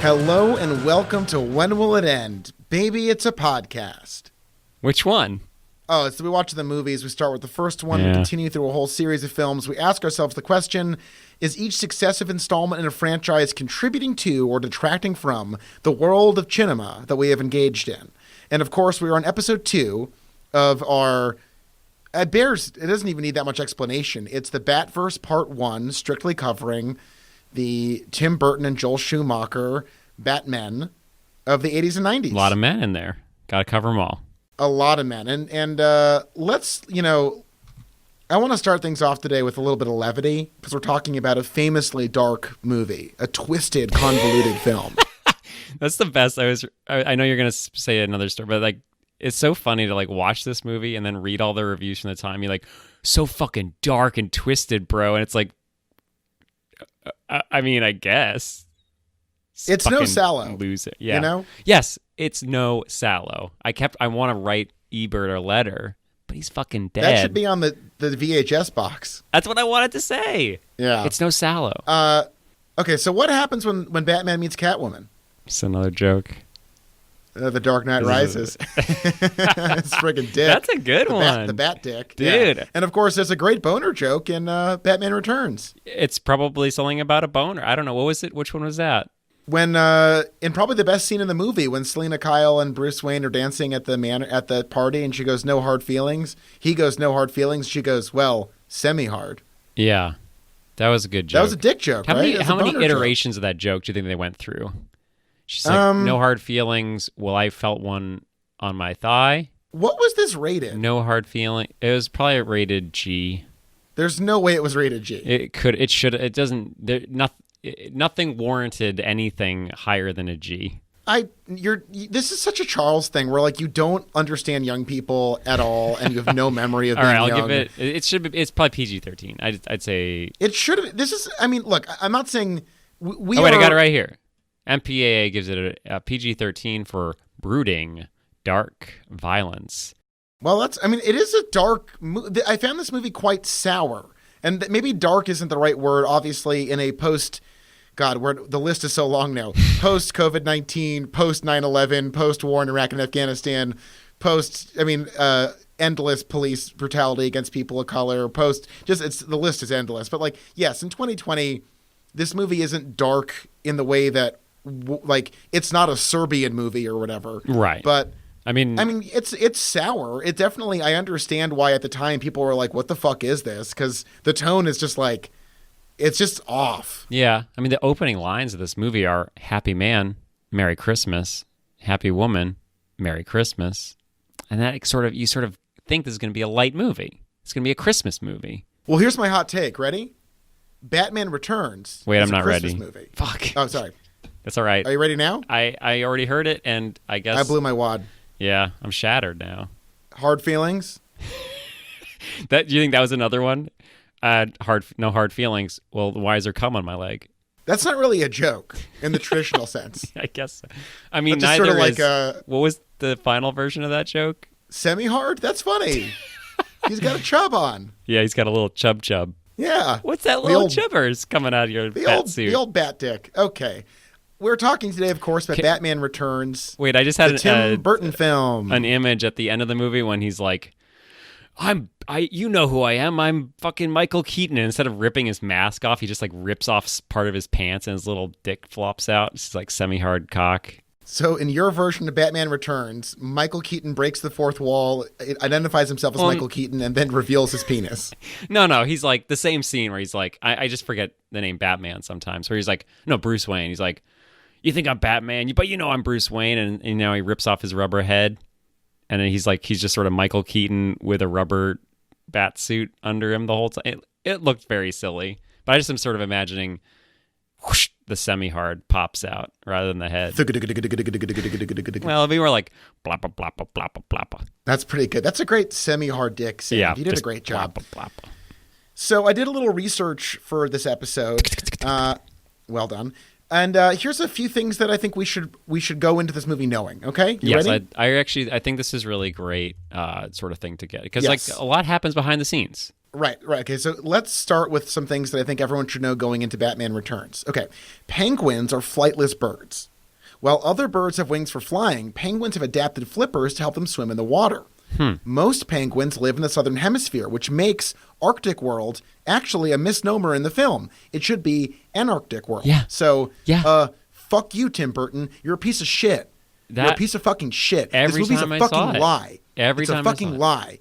Hello and welcome to When Will It End? Baby, it's a podcast. Which one? Oh, so we watch the movies. We start with the first one. We continue through a whole series of films. We ask ourselves the question, is each successive installment in a franchise contributing to or detracting from the world of cinema that we have engaged in? And of course, we are on episode 2 of our... It doesn't even need that much explanation. It's the Batverse Part 1, strictly covering the Tim Burton and Joel Schumacher Batmen of the 80s and 90s. A lot of men in there. Got to cover them all. A lot of men. And let's, I want to start things off today with a little bit of levity because we're talking about a famously dark movie, a twisted, convoluted film. That's the best. I know you're going to say another story, but it's so funny to watch this movie and then read all the reviews from the time. You're like, so fucking dark and twisted, bro. And it's like, I guess. It's no Sallow. Lose it. Yeah. Yes, it's no Sallow. I want to write Ebert a letter, but he's fucking dead. That should be on the VHS box. That's what I wanted to say. Yeah. It's no Sallow. Okay, so what happens when Batman meets Catwoman? It's another joke. The Dark Knight Rises. It's friggin' dick. That's a good one. The Bat Dick. Dude. Yeah. And of course, there's a great boner joke in Batman Returns. It's probably something about a boner. I don't know. What was it? Which one was that? When, in probably the best scene in the movie, when Selena Kyle and Bruce Wayne are dancing at the party and she goes, no hard feelings. He goes, no hard feelings. She goes, well, semi-hard. Yeah. That was a good joke. That was a dick joke, right? How many iterations of that joke do you think they went through? She's like, no hard feelings. Well, I felt one on my thigh. What was this rated? No hard feeling. It was probably rated G. There's no way it was rated G. It should. It doesn't. Nothing warranted anything higher than a G. This is such a Charles thing where you don't understand young people at all and you have no memory of being young. All right, I'll give it. It's probably PG-13. I'd say it should have. This is. I mean, look, I'm not saying we. I got it right here. MPAA gives it a PG-13 for brooding, dark violence. Well, it is a dark movie. I found this movie quite sour. And maybe dark isn't the right word, obviously, in a where the list is so long now. Post-COVID-19, post-9/11, post-war in Iraq and Afghanistan, endless police brutality against people of color, the list is endless. But yes, in 2020, this movie isn't dark in the way that it's not a Serbian movie or whatever. Right. But it's sour. It definitely, I understand why at the time people were like, what the fuck is this? Because the tone is just it's just off. Yeah. The opening lines of this movie are happy man, Merry Christmas, happy woman, Merry Christmas. And that you sort of think this is going to be a light movie. It's going to be a Christmas movie. Well, here's my hot take. Ready? Batman Returns. Wait, I'm not Christmas ready. Movie. Fuck. Oh, sorry. That's all right. Are you ready now? I already heard it, and I guess... I blew my wad. Yeah, I'm shattered now. Hard feelings? Do you think that was another one? No hard feelings. Well, why is there cum on my leg? That's not really a joke in the traditional sense. I guess so. Neither sort of is... What was the final version of that joke? Semi-hard? That's funny. He's got a chub on. Yeah, he's got a little chub. Yeah. What's that little chubbers coming out of your bat suit? The old bat dick. Okay. We're talking today, of course, about Batman Returns. Wait, I just had the Tim Burton film. An image at the end of the movie when he's like, you know who I am. I'm fucking Michael Keaton. And instead of ripping his mask off, he just rips off part of his pants and his little dick flops out. It's semi-hard cock. So in your version of Batman Returns, Michael Keaton breaks the fourth wall, identifies himself as Michael Keaton, and then reveals his penis. No, he's the same scene where he's I just forget the name Batman sometimes, where he's no, Bruce Wayne. He's you think I'm Batman, but I'm Bruce Wayne, and he rips off his rubber head, and then he's just sort of Michael Keaton with a rubber bat suit under him the whole time. It looked very silly, but I just am sort of imagining whoosh, the semi-hard pops out rather than the head. Well, we were blappa, blappa, blappa, blappa. That's pretty good. That's a great semi-hard dick scene. Yeah, you did a great job. Blappa, blappa. So I did a little research for this episode. Well done. And here's a few things that I think we should go into this movie knowing. Okay, you ready? I think this is really great sort of thing to get because a lot happens behind the scenes. Right. Okay, so let's start with some things that I think everyone should know going into Batman Returns. Okay, penguins are flightless birds. While other birds have wings for flying, penguins have adapted flippers to help them swim in the water. Most penguins live in the southern hemisphere, which makes Arctic world actually a misnomer in the film. It should be Antarctic world. Yeah. So, Yeah. fuck you, Tim Burton. You're a piece of shit. You're a piece of fucking shit. Every this movie's time a I fucking saw it. lie. Every it's time a I fucking saw it. lie.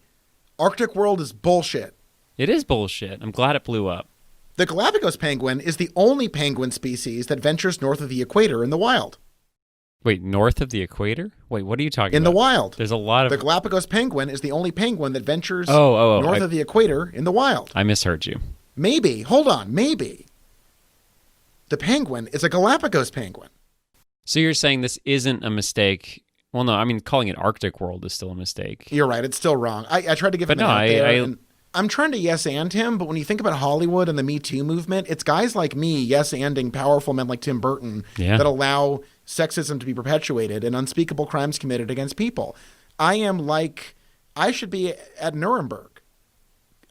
Arctic world is bullshit. It is bullshit. I'm glad it blew up. The Galapagos penguin is the only penguin species that ventures north of the equator in the wild. Wait, north of the equator? Wait, what are you talking about? In the wild. There's a lot of... The Galapagos penguin is the only penguin that ventures Oh, north of the equator in the wild. I misheard you. Maybe. Hold on. Maybe. The penguin is a Galapagos penguin. So you're saying this isn't a mistake? Well, no, I mean, calling it Arctic world is still a mistake. You're right. It's still wrong. I tried to give him an out there. And I'm trying to yes-and him, but when you think about Hollywood and the Me Too movement, it's guys like me yes-anding powerful men like Tim Burton that allow sexism to be perpetuated and unspeakable crimes committed against people. I should be at Nuremberg.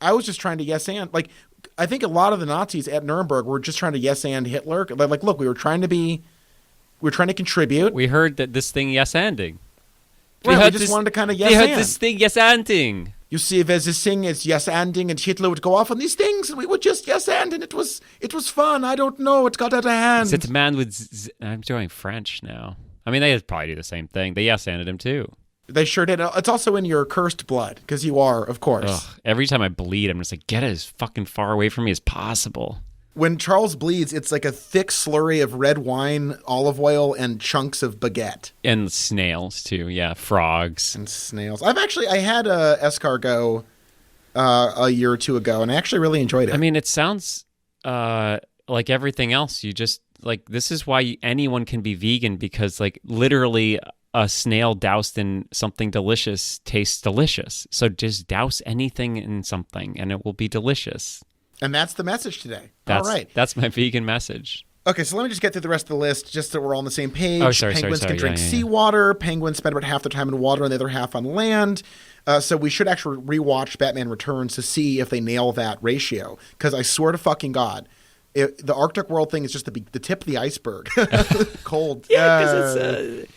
I was just trying to yes-and. Like, I think a lot of the Nazis at Nuremberg were just trying to yes-and Hitler. Like, look, we were trying to contribute. We heard that this thing yes-anding. Right, we just wanted to kind of yes-and. We heard this thing yes-anding. You see, there's this thing, it's yes-anding, and Hitler would go off on these things, and we would just yes-and, and it was fun. I don't know. It got out of hand. It's a man with... I'm doing French now. I mean, they probably do the same thing. They yes-anded him, too. They sure did. It's also in your cursed blood, because you are, of course. Ugh, every time I bleed, I'm just like, get it as fucking far away from me as possible. When Charles bleeds, it's like a thick slurry of red wine, olive oil, and chunks of baguette. And snails, too. Yeah, frogs. And snails. I had a escargot a year or two ago, and I actually really enjoyed it. I mean, it sounds like everything else. You just, like, this is why anyone can be vegan, because, like, literally a snail doused in something delicious tastes delicious. So just douse anything in something, and it will be delicious. And that's the message today. All right. That's my vegan message. Okay, so let me just get through the rest of the list just so we're all on the same page. Oh, sorry, Penguins can drink seawater. Penguins spend about half their time in water and the other half on land. So we should actually rewatch Batman Returns to see if they nail that ratio. Because I swear to fucking God, the Arctic world thing is just the tip of the iceberg. Cold. Yeah, because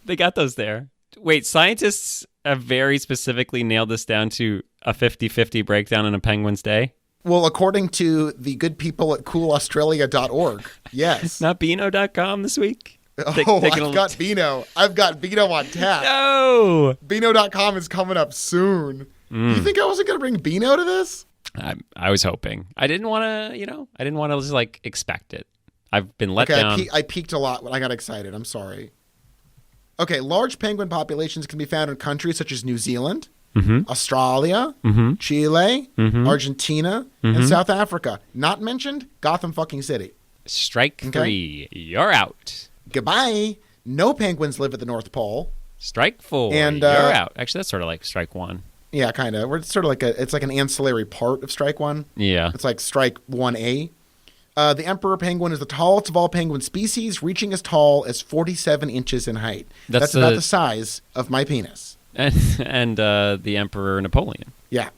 they got those there. Wait, scientists have very specifically nailed this down to a 50-50 breakdown in a penguin's day? Well, according to the good people at coolaustralia.org, yes. Not Beano.com this week? I've got Beano. I've got Beano on tap. No! Beano.com is coming up soon. You think I wasn't going to bring Beano to this? I was hoping. I didn't want to just, like, expect it. I've been let down. I peaked a lot when I got excited. I'm sorry. Okay, large penguin populations can be found in countries such as New Zealand, Australia, Chile, Argentina, and South Africa. Not mentioned, Gotham fucking City. Strike 3. You're out. Goodbye. No penguins live at the North Pole. Strike 4. And you're out. Actually, that's sort of like strike 1. Yeah, kind of. It's sort of like it's like an ancillary part of strike 1. Yeah. It's like strike 1A. The emperor penguin is the tallest of all penguin species, reaching as tall as 47 inches in height. That's about the size of my penis. And the Emperor Napoleon. Yeah.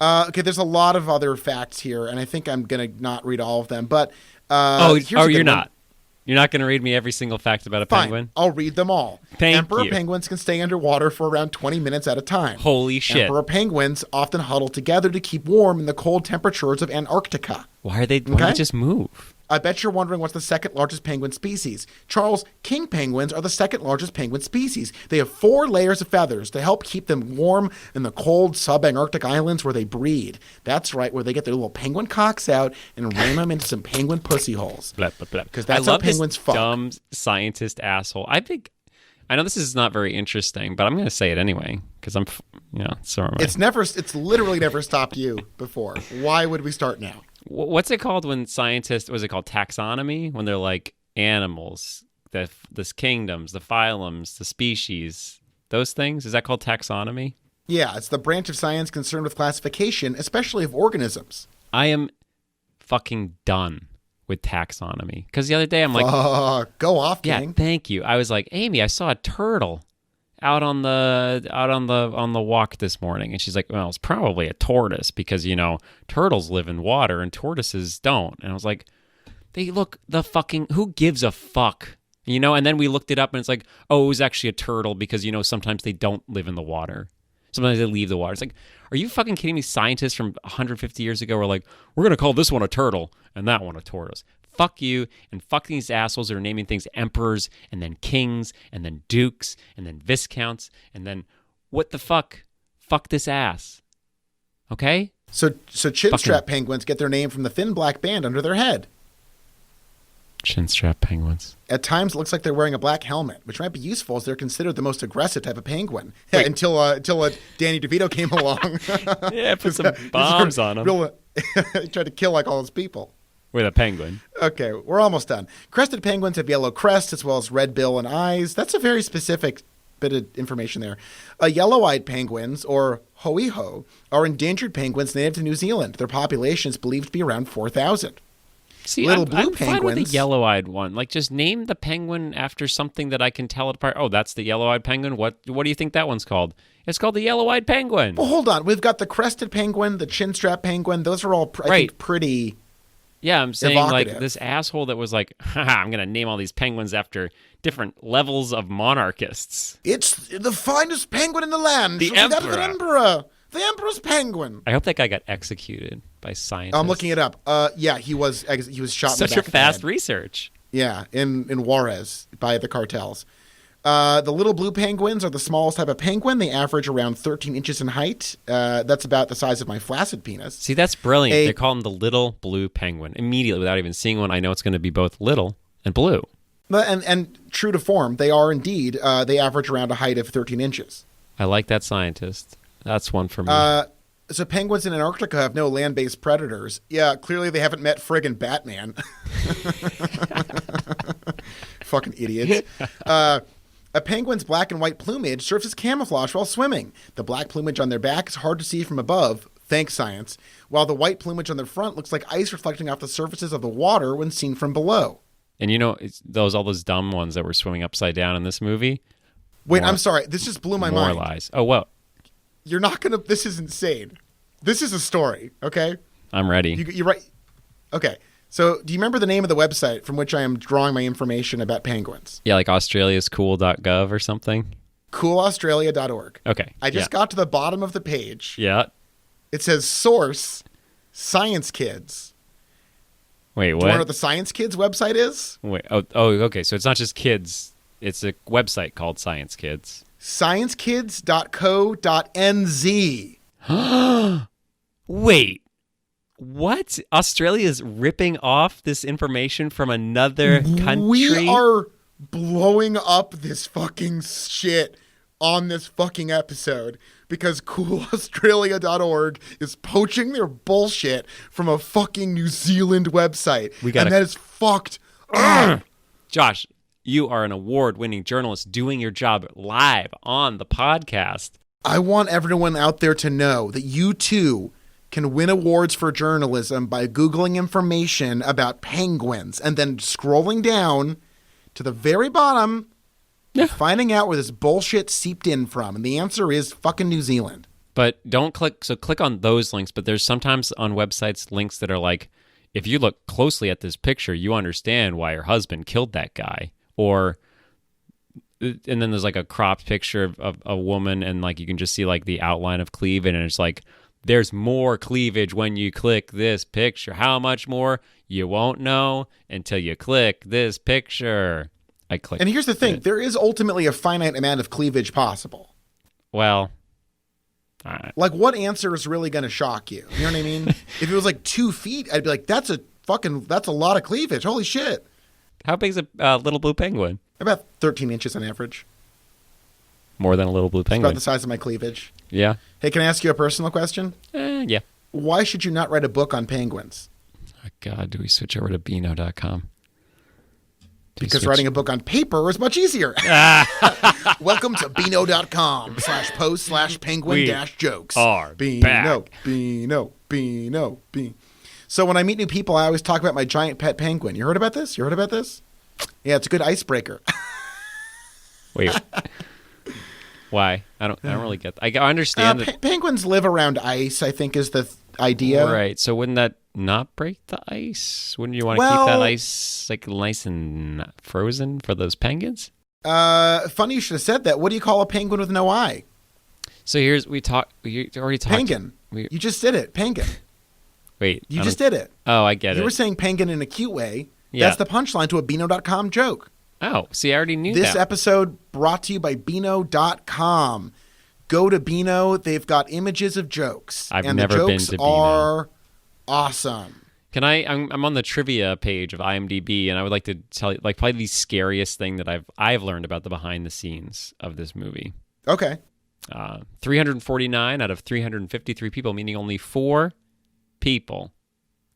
Okay, there's a lot of other facts here, and I think I'm going to not read all of them. But you're not. You're not going to read me every single fact about a penguin? I'll read them all. Emperor you. penguins can stay underwater for around 20 minutes at a time. Holy shit. Emperor penguins often huddle together to keep warm in the cold temperatures of Antarctica. Why do they just move? I bet you're wondering what's the second largest penguin species. Charles, king penguins are the second largest penguin species. They have 4 layers of feathers to help keep them warm in the cold subantarctic islands where they breed. That's right, where they get their little penguin cocks out and ram them into some penguin pussy holes. Because that's how penguins fuck. Dumb scientist asshole. I know this is not very interesting, but I'm going to say it anyway because so am I. It's literally never stopped you before. Why would we start now? What's it called when scientists, was it called taxonomy? When they're like animals, the kingdoms, the phylums, the species, those things? Is that called taxonomy? Yeah, it's the branch of science concerned with classification, especially of organisms. I am fucking done with taxonomy. Because the other day I'm like... go off, King. Yeah, thank you. I was like, Amy, I saw a turtle out on the walk this morning, and she's like, well, it's probably a tortoise because turtles live in water and tortoises don't. And I was like, who gives a fuck And then we looked it up and it's like, oh, it was actually a turtle because, sometimes they don't live in the water. Sometimes they leave the water. It's like, are you fucking kidding me? Scientists from 150 years ago were like, we're going to call this one a turtle and that one a tortoise. Fuck you and fuck these assholes that are naming things emperors and then kings and then dukes and then viscounts and then what the fuck? Fuck this ass. Okay? So chinstrap penguins get their name from the thin black band under their head. Chinstrap penguins. At times, it looks like they're wearing a black helmet, which might be useful as they're considered the most aggressive type of penguin. Until Danny DeVito came along. Yeah, put some bombs on them. He tried to kill like all his people. With a penguin. Okay, we're almost done. Crested penguins have yellow crests as well as red bill and eyes. That's a very specific bit of information there. Yellow-eyed penguins, or hoiho, are endangered penguins native to New Zealand. Their population is believed to be around 4,000. See, I'm fine with the yellow-eyed one. Like, just name the penguin after something that I can tell it apart. Oh, that's the yellow-eyed penguin? What do you think that one's called? It's called the yellow-eyed penguin. Well, hold on. We've got the crested penguin, the chinstrap penguin. Those are all, I think, pretty I'm saying, evocative. like, this asshole that was like, haha, I'm going to name all these penguins after different levels of monarchists. It's the finest penguin in the land. The emperor. That of an emperor. The emperor's penguin. I hope that guy got executed by scientists. I'm looking it up. Yeah, he was shot in the back Such a fast research. Yeah, in Juarez by the cartels. The little blue penguins are the smallest type of penguin. They average around 13 inches in height. That's about the size of my flaccid penis. See, that's brilliant. They call him the little blue penguin. Immediately, without even seeing one, I know it's going to be both little and blue. And true to form, they are indeed. They average around a height of 13 inches. I like that scientist. That's one for me. So penguins in Antarctica have no land-based predators. Yeah, clearly they haven't met friggin' Batman. Fucking idiots. A penguin's black and white plumage serves as camouflage while swimming. The black plumage on their back is hard to see from above, thanks science, while the white plumage on their front looks like ice reflecting off the surfaces of the water when seen from below. And all those dumb ones that were swimming upside down in this movie? Wait, I'm sorry. This just blew my mind. More lies. Oh, well. You're not going to... This is insane. This is a story, okay? I'm ready. You're right. Okay. So do you remember the name of the website from which I am drawing my information about penguins? Yeah, like australiascool.gov or something? Coolaustralia.org. Okay. I just got to the bottom of the page. Yeah. It says source, Science Kids. Wait, what? Do you know what the Science Kids website is? Wait. Oh, okay. So it's not just kids. It's a website called Science Kids. ScienceKids.co.nz. Wait. What? Australia's ripping off this information from another country? We are blowing up this fucking shit on this fucking episode because coolaustralia.org is poaching their bullshit from a fucking New Zealand website. And that is fucked up. Josh, you are an award-winning journalist doing your job live on the podcast. I want everyone out there to know that you too can win awards for journalism by Googling information about penguins and then scrolling down to the very bottom and finding out where this bullshit seeped in from. And the answer is fucking New Zealand. But don't click. So click on those links. But there's sometimes on websites links that are like, if you look closely at this picture, you understand why your husband killed that guy. And then there's like a cropped picture of a woman and like you can just see like the outline of cleavage and it's like, there's more cleavage when you click this picture. How much more? You won't know until you click this picture. I clicked. And here's the thing. There is ultimately a finite amount of cleavage possible. Well, all right. Like what answer is really going to shock you? You know what I mean? If it was like 2 feet, I'd be like, that's a lot of cleavage. Holy shit. How big is a little blue penguin? About 13 inches on average. More than a little blue penguin. It's about the size of my cleavage. Yeah. Hey, can I ask you a personal question? Yeah. Why should you not write a book on penguins? Oh, God, do we switch over to Beano.com? Because writing a book on paper is much easier. Welcome to Beano.com/post/penguin-jokes. Beano. So when I meet new people, I always talk about my giant pet penguin. You heard about this? Yeah, it's a good icebreaker. Wait. Why? I don't really get that. I understand that penguins live around ice, I think is the idea. Right. So wouldn't that not break the ice? Wouldn't you want to keep that ice like nice and frozen for those penguins? Funny you should have said that. What do you call a penguin with no eye? So we already talked. Penguin. You just did it. Penguin. Wait. You just did it. Oh, I get it. You were saying penguin in a cute way. Yeah. That's the punchline to a Beano.com joke. Oh, see, I already knew that. This episode brought to you by Beano.com. Go to Beano. They've got images of jokes. I've and never the been jokes to Beano. are awesome. I'm on the trivia page of IMDb, and I would like to tell you, like, probably the scariest thing that I've learned about the behind the scenes of this movie. Okay. 349 out of 353 people, meaning only 4 people,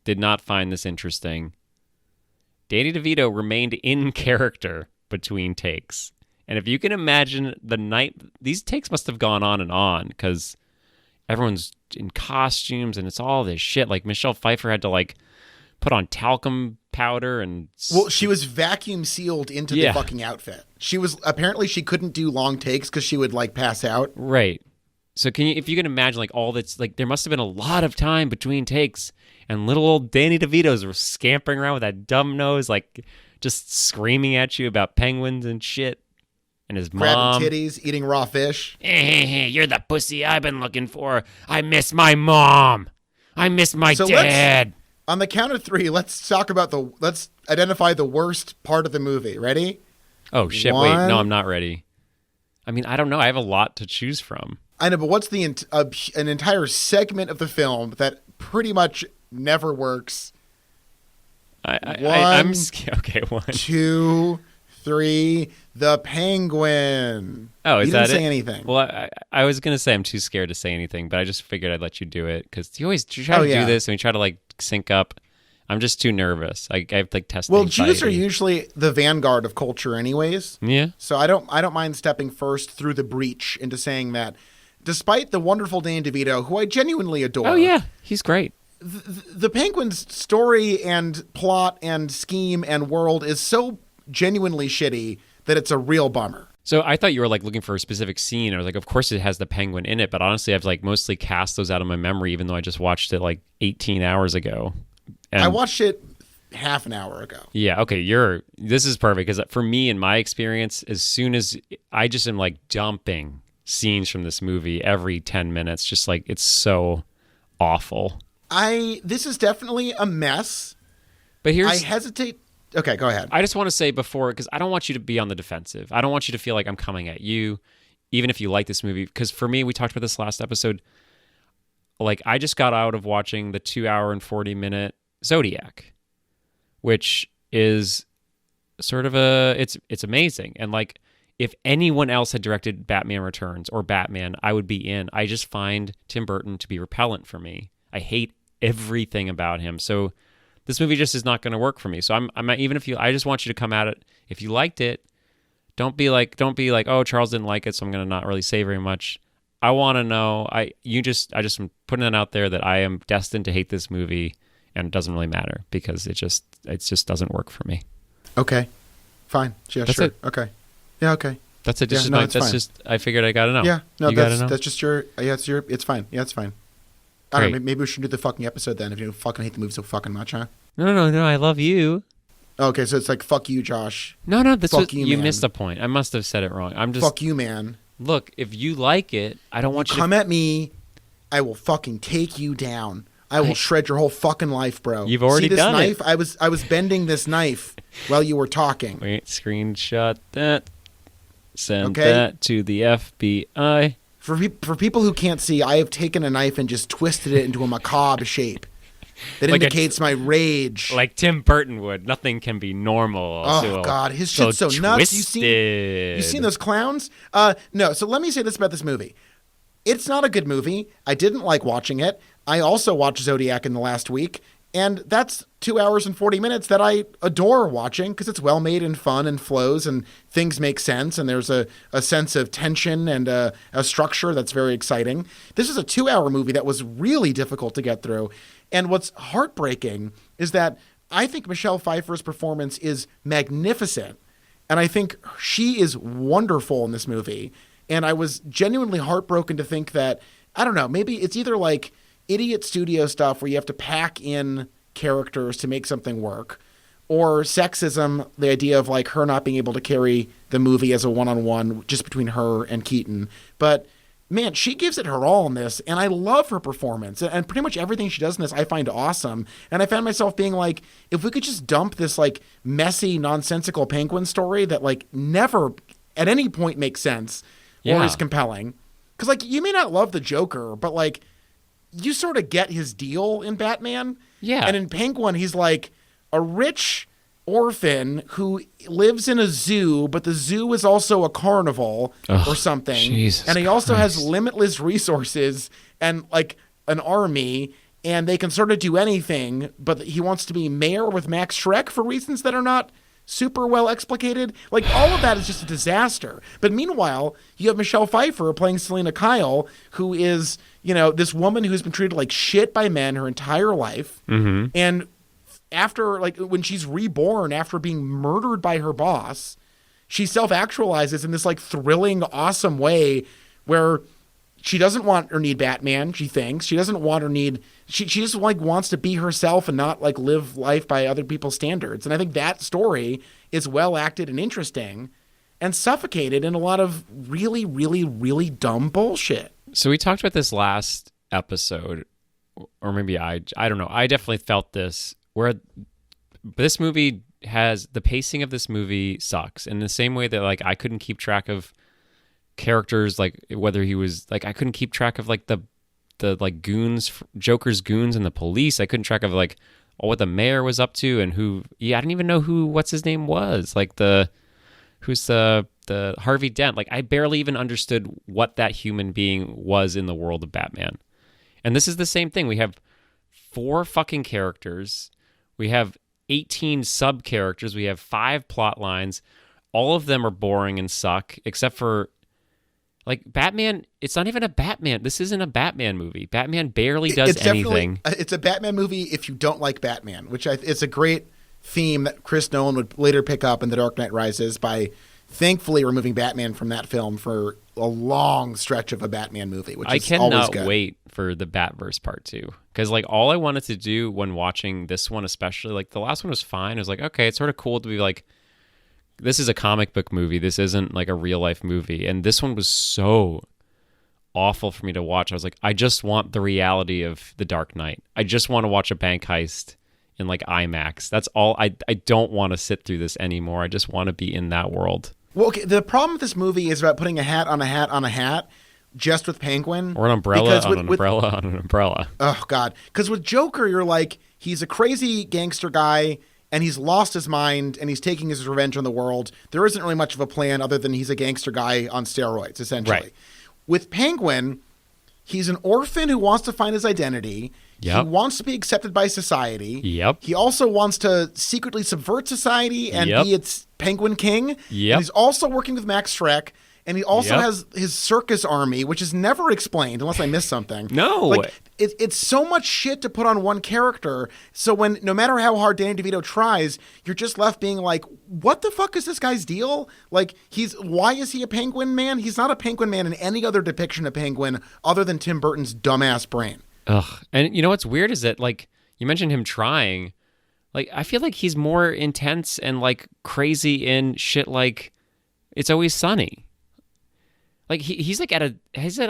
did not find this interesting. Danny DeVito remained in character between takes. And if you can imagine the night, these takes must have gone on because everyone's in costumes and it's all this shit. Like Michelle Pfeiffer had to like put on talcum powder and... Well, she was vacuum sealed into the fucking outfit. Apparently she couldn't do long takes because she would like pass out. Right. So if you can imagine like all that's like, there must have been a lot of time between takes and little old Danny DeVito's were scampering around with that dumb nose, like just screaming at you about penguins and shit. And his mom. Grabbing titties, eating raw fish. Hey, you're the pussy I've been looking for. I miss my mom. I miss my dad. On the count of 3, let's identify the worst part of the movie. Ready? Oh, shit. 1, wait. No, I'm not ready. I mean, I don't know. I have a lot to choose from. I know, but what's an entire segment of the film that pretty much never works? I'm okay. 1, 2, 3. The penguin. Oh, is you that didn't say it? anything. Well, I was gonna say I'm too scared to say anything, but I just figured I'd let you do it because you try to do this and we try to like sync up. I'm just too nervous. I have like testing. Well, Jews are usually the vanguard of culture, anyways. Yeah. So I don't mind stepping first through the breach into saying that, despite the wonderful Danny DeVito, who I genuinely adore. Oh yeah, he's great. The Penguin's story and plot and scheme and world is so genuinely shitty that it's a real bummer. So I thought you were like looking for a specific scene. I was like, of course it has the penguin in it, but honestly, I've like mostly cast those out of my memory, even though I just watched it like 18 hours ago. And I watched it half an hour ago. Yeah, okay, this is perfect because for me, in my experience, as soon as I just am like dumping scenes from this movie every 10 minutes, just like it's so awful. This is definitely a mess. But I hesitate. Okay, go ahead. I just want to say before, because I don't want you to be on the defensive. I don't want you to feel like I'm coming at you, even if you like this movie. Because for me, we talked about this last episode. Like, I just got out of watching the 2-hour and 40-minute Zodiac, which is sort of it's amazing. And like, if anyone else had directed Batman Returns or Batman, I would be in. I just find Tim Burton to be repellent for me. I hate everything about him. So this movie just is not going to work for me. So I'm even if I just want you to come at it. If you liked it, don't be like, oh, Charles didn't like it, so I'm going to not really say very much. I want to know. I just am putting it out there that I am destined to hate this movie, and it doesn't really matter because it just doesn't work for me. Okay, fine. Yeah, that's sure. It. Okay. Yeah. Okay. That's it. Fine. I figured I got to know. Yeah. No, that's just your. Yeah, it's fine. Yeah, it's fine. I don't know. Maybe we should do the fucking episode then if you fucking hate the movie so fucking much, huh? No. I love you. Okay, so it's like fuck you, Josh. No. You missed the point. I must have said it wrong. I'm just fuck you, man. Look, if you like it, I don't want you come at me. I will fucking take you down. I will shred your whole fucking life, bro. You've already See this done knife? it. I was bending this knife while you were talking. Wait, screenshot that. Send that to the FBI. For people who can't see, I have taken a knife and just twisted it into a macabre shape that like indicates my rage. Like Tim Burton would. Nothing can be normal. Oh, God. His shit's so nuts. You seen those clowns? No. So let me say this about this movie. It's not a good movie. I didn't like watching it. I also watched Zodiac in the last week, and that's 2 hours and 40 minutes that I adore watching because it's well made and fun and flows and things make sense and there's a sense of tension and a structure that's very exciting. This is a 2-hour movie that was really difficult to get through. And what's heartbreaking is that I think Michelle Pfeiffer's performance is magnificent. And I think she is wonderful in this movie. And I was genuinely heartbroken to think that, I don't know, maybe it's either like idiot studio stuff where you have to pack in characters to make something work, or sexism, the idea of like her not being able to carry the movie as a one-on-one just between her and Keaton. But man, she gives it her all in this, and I love her performance. And pretty much everything she does in this I find awesome. And I found myself being like, if we could just dump this like messy, nonsensical Penguin story that like never at any point makes sense or is compelling. Because like you may not love the Joker, but like you sort of get his deal in Batman. Yeah. And in Penguin, he's like a rich orphan who lives in a zoo, but the zoo is also a carnival or something. Jesus and he also Christ. has limitless resources and like an army, and they can sort of do anything, but he wants to be mayor with Max Schreck for reasons that are not super well explicated. Like all of that is just a disaster. But meanwhile, you have Michelle Pfeiffer playing Selena Kyle, who is, this woman who's been treated like shit by men her entire life. Mm-hmm. And after, like, when she's reborn after being murdered by her boss, she self-actualizes in this, like, thrilling, awesome way where she doesn't want or need Batman, she thinks. She doesn't want or need... She just, like, wants to be herself and not, like, live life by other people's standards. And I think that story is well-acted and interesting and suffocated in a lot of really, really, really dumb bullshit. So we talked about this last episode, or maybe I don't know. I definitely felt this, where this movie has, the pacing of this movie sucks in the same way that like I couldn't keep track of characters, like whether he was like, I couldn't keep track of like the like goons, Joker's goons and the police. I couldn't track of like what the mayor was up to and I didn't even know what's his name was, like who's the Harvey Dent. Like I barely even understood what that human being was in the world of Batman. And this is the same thing. We have 4 fucking characters. We have 18 sub-characters. We have 5 plot lines. All of them are boring and suck, except for, like, Batman. It's not even a Batman. This isn't a Batman movie. Batman barely does anything. It's a Batman movie if you don't like Batman, which it's a great theme that Chris Nolan would later pick up in The Dark Knight Rises by thankfully removing Batman from that film for a long stretch of a Batman movie, which is always good. I cannot wait for the Batverse part 2, because like all I wanted to do when watching this one, especially like the last one was fine. I was like, okay, it's sort of cool to be like, this is a comic book movie. This isn't like a real life movie. And this one was so awful for me to watch. I was like, I just want the reality of The Dark Knight. I just want to watch a bank heist in like IMAX. That's all. I don't want to sit through this anymore. I just want to be in that world. Well, okay, the problem with this movie is about putting a hat on a hat on a hat just with Penguin. Or an umbrella on an umbrella on an umbrella. Oh, God. Because with Joker, you're like, he's a crazy gangster guy, and he's lost his mind, and he's taking his revenge on the world. There isn't really much of a plan other than he's a gangster guy on steroids, essentially. Right. With Penguin, he's an orphan who wants to find his identity. Yep. He wants to be accepted by society. Yep. He also wants to secretly subvert society and be its Penguin King. Yep. And he's also working with Max Schreck. And he also has his circus army, which is never explained unless I miss something. No. Like, it's so much shit to put on one character. So no matter how hard Danny DeVito tries, you're just left being like, what the fuck is this guy's deal? Like, why is he a Penguin Man? He's not a Penguin Man in any other depiction of Penguin other than Tim Burton's dumbass brain. Ugh. And you know what's weird is that, like, you mentioned him trying. Like, I feel like he's more intense and, like, crazy in shit like It's Always Sunny. Like, he's at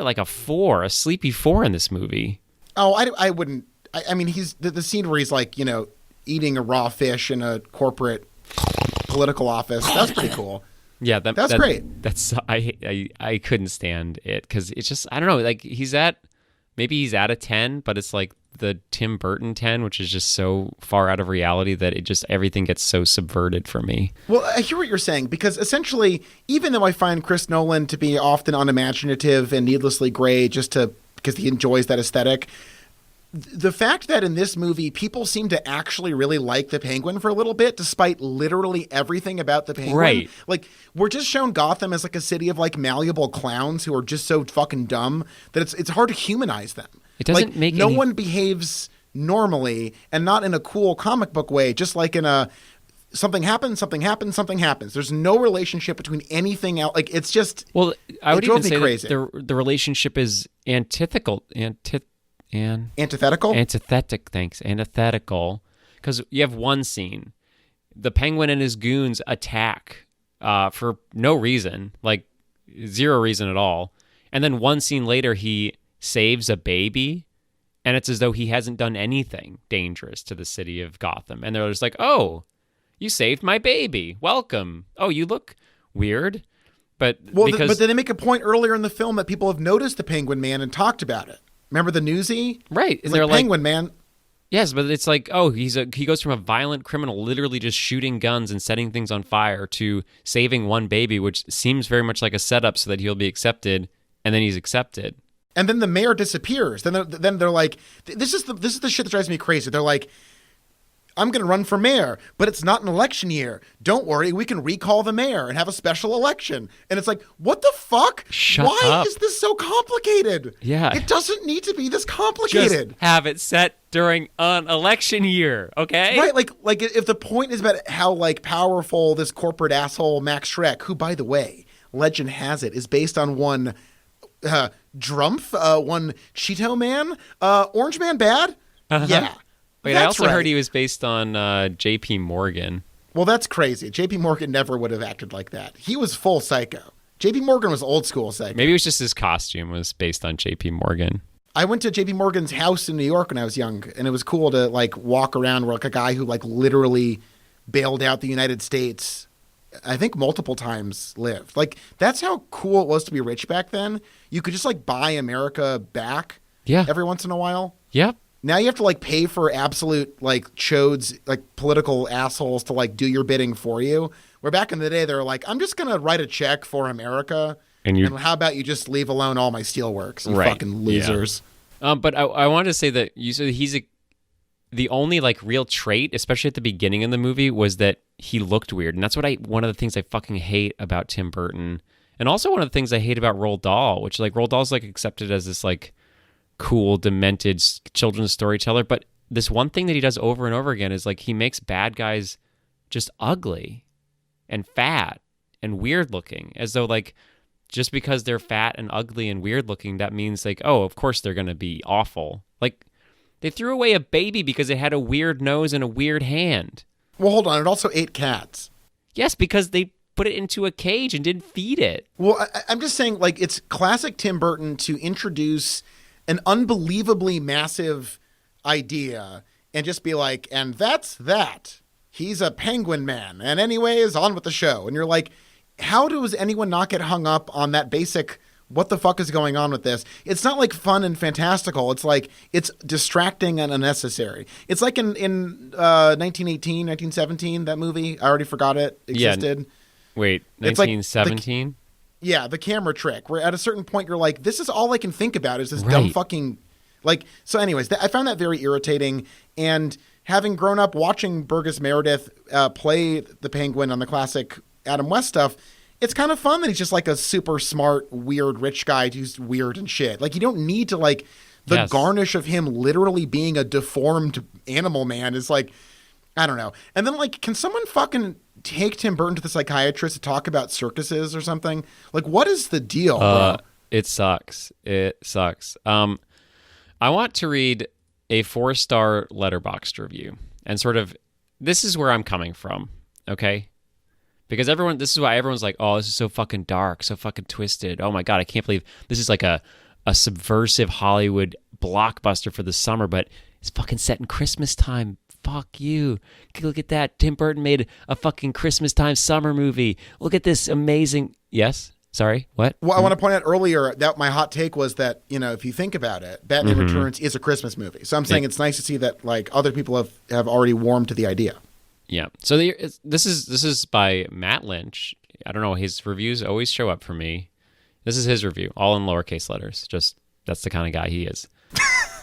like a 4, a sleepy 4 in this movie. Oh, I wouldn't. I mean, he's the scene where he's, like, eating a raw fish in a corporate political office. That's pretty cool. Yeah, that's great. That's I couldn't stand it because it's just, I don't know, like maybe he's at a 10, but it's like the Tim Burton 10, which is just so far out of reality that it just, everything gets so subverted for me. Well, I hear what you're saying, because essentially, even though I find Chris Nolan to be often unimaginative and needlessly gray because he enjoys that aesthetic, the fact that in this movie, people seem to actually really like the Penguin for a little bit, despite literally everything about the Penguin. Right. Like, we're just shown Gotham as like a city of like malleable clowns who are just so fucking dumb that it's hard to humanize them. It doesn't like, make no one behaves normally, and not in a cool comic book way, just like in a something happens. There's no relationship between anything else. Like, it's just, well, I would even say crazy. that the relationship is antithetical Antithetical? Antithetical. Because you have one scene. The Penguin and his goons attack for no reason, like zero reason at all. And then one scene later, he saves a baby, and it's as though he hasn't done anything dangerous to the city of Gotham. And they're just like, oh, you saved my baby. Welcome. Oh, you look weird. But but then they make a point earlier in the film that people have noticed the Penguin Man and talked about it. Remember the newsie? Right. It's like, Penguin Man. Yes, but it's like, oh, he goes from a violent criminal, literally just shooting guns and setting things on fire, to saving one baby, which seems very much like a setup so that he'll be accepted, and then he's accepted. And then the mayor disappears. Then they're like, this is the shit that drives me crazy. They're like, I'm going to run for mayor, but it's not an election year. Don't worry, we can recall the mayor and have a special election. And it's like, what the fuck? Shut Why up. is this so complicated? Yeah. It doesn't need to be this complicated. Just have it set during an election year, okay? Right, like if the point is about how like powerful this corporate asshole Max Schreck, who by the way, legend has it, is based on one Drumpf, one Cheeto Man, Orange Man Bad? Uh-huh. Yeah. Wait, I also heard he was based on J.P. Morgan. Well, that's crazy. J.P. Morgan never would have acted like that. He was full psycho. J.P. Morgan was old school psycho. Maybe it was just his costume was based on J.P. Morgan. I went to J.P. Morgan's house in New York when I was young, and it was cool to like walk around where like a guy who like literally bailed out the United States, I think multiple times, lived. Like that's how cool it was to be rich back then. You could just like buy America back every once in a while. Yep. Now you have to like pay for absolute like chodes, like political assholes to like do your bidding for you. Where back in the day, they were like, I'm just going to write a check for America. And how about you just leave alone all my steelworks, you fucking losers. Yeah. But I wanted to say that you said the only like real trait, especially at the beginning of the movie, was that he looked weird. And that's one of the things I fucking hate about Tim Burton. And also one of the things I hate about Roald Dahl, which like Roald Dahl's like accepted as this like cool, demented children's storyteller. But this one thing that he does over and over again is like he makes bad guys just ugly and fat and weird looking, as though like just because they're fat and ugly and weird looking, that means like, oh, of course they're going to be awful. Like they threw away a baby because it had a weird nose and a weird hand. Well, hold on. It also ate cats. Yes, because they put it into a cage and didn't feed it. Well, I'm just saying like it's classic Tim Burton to introduce an unbelievably massive idea and just be like, and that's that. He's a penguin man. And anyways, on with the show. And you're like, how does anyone not get hung up on that basic, what the fuck is going on with this? It's not like fun and fantastical. It's like, it's distracting and unnecessary. It's like in 1918, 1917, that movie. I already forgot it existed. Yeah. Wait, 1917? Yeah, the camera trick, where at a certain point you're like, this is all I can think about is this dumb fucking, like, so anyways, I found that very irritating. And having grown up watching Burgess Meredith play the Penguin on the classic Adam West stuff, it's kind of fun that he's just like a super smart, weird, rich guy who's weird and shit. Like, you don't need to like, the garnish of him literally being a deformed animal man is like, I don't know. And then like, can someone fucking take Tim Burton to the psychiatrist to talk about circuses or something? Like, what is the deal, bro? It sucks. It sucks. I want to read a 4-star Letterboxd review, and sort of, this is where I'm coming from, okay? Because this is why everyone's like, oh, this is so fucking dark, so fucking twisted. Oh my God, I can't believe this is like a subversive Hollywood blockbuster for the summer, but it's fucking set in Christmas time. Fuck you. Look at that. Tim Burton made a fucking Christmas time summer movie. Look at this amazing... Yes? Sorry? What? Well, I want to point out earlier that my hot take was that, you know, if you think about it, Batman Returns is a Christmas movie. So I'm saying it's nice to see that like other people have already warmed to the idea. Yeah. So this is by Matt Lynch. I don't know. His reviews always show up for me. This is his review, all in lowercase letters. Just that's the kind of guy he is.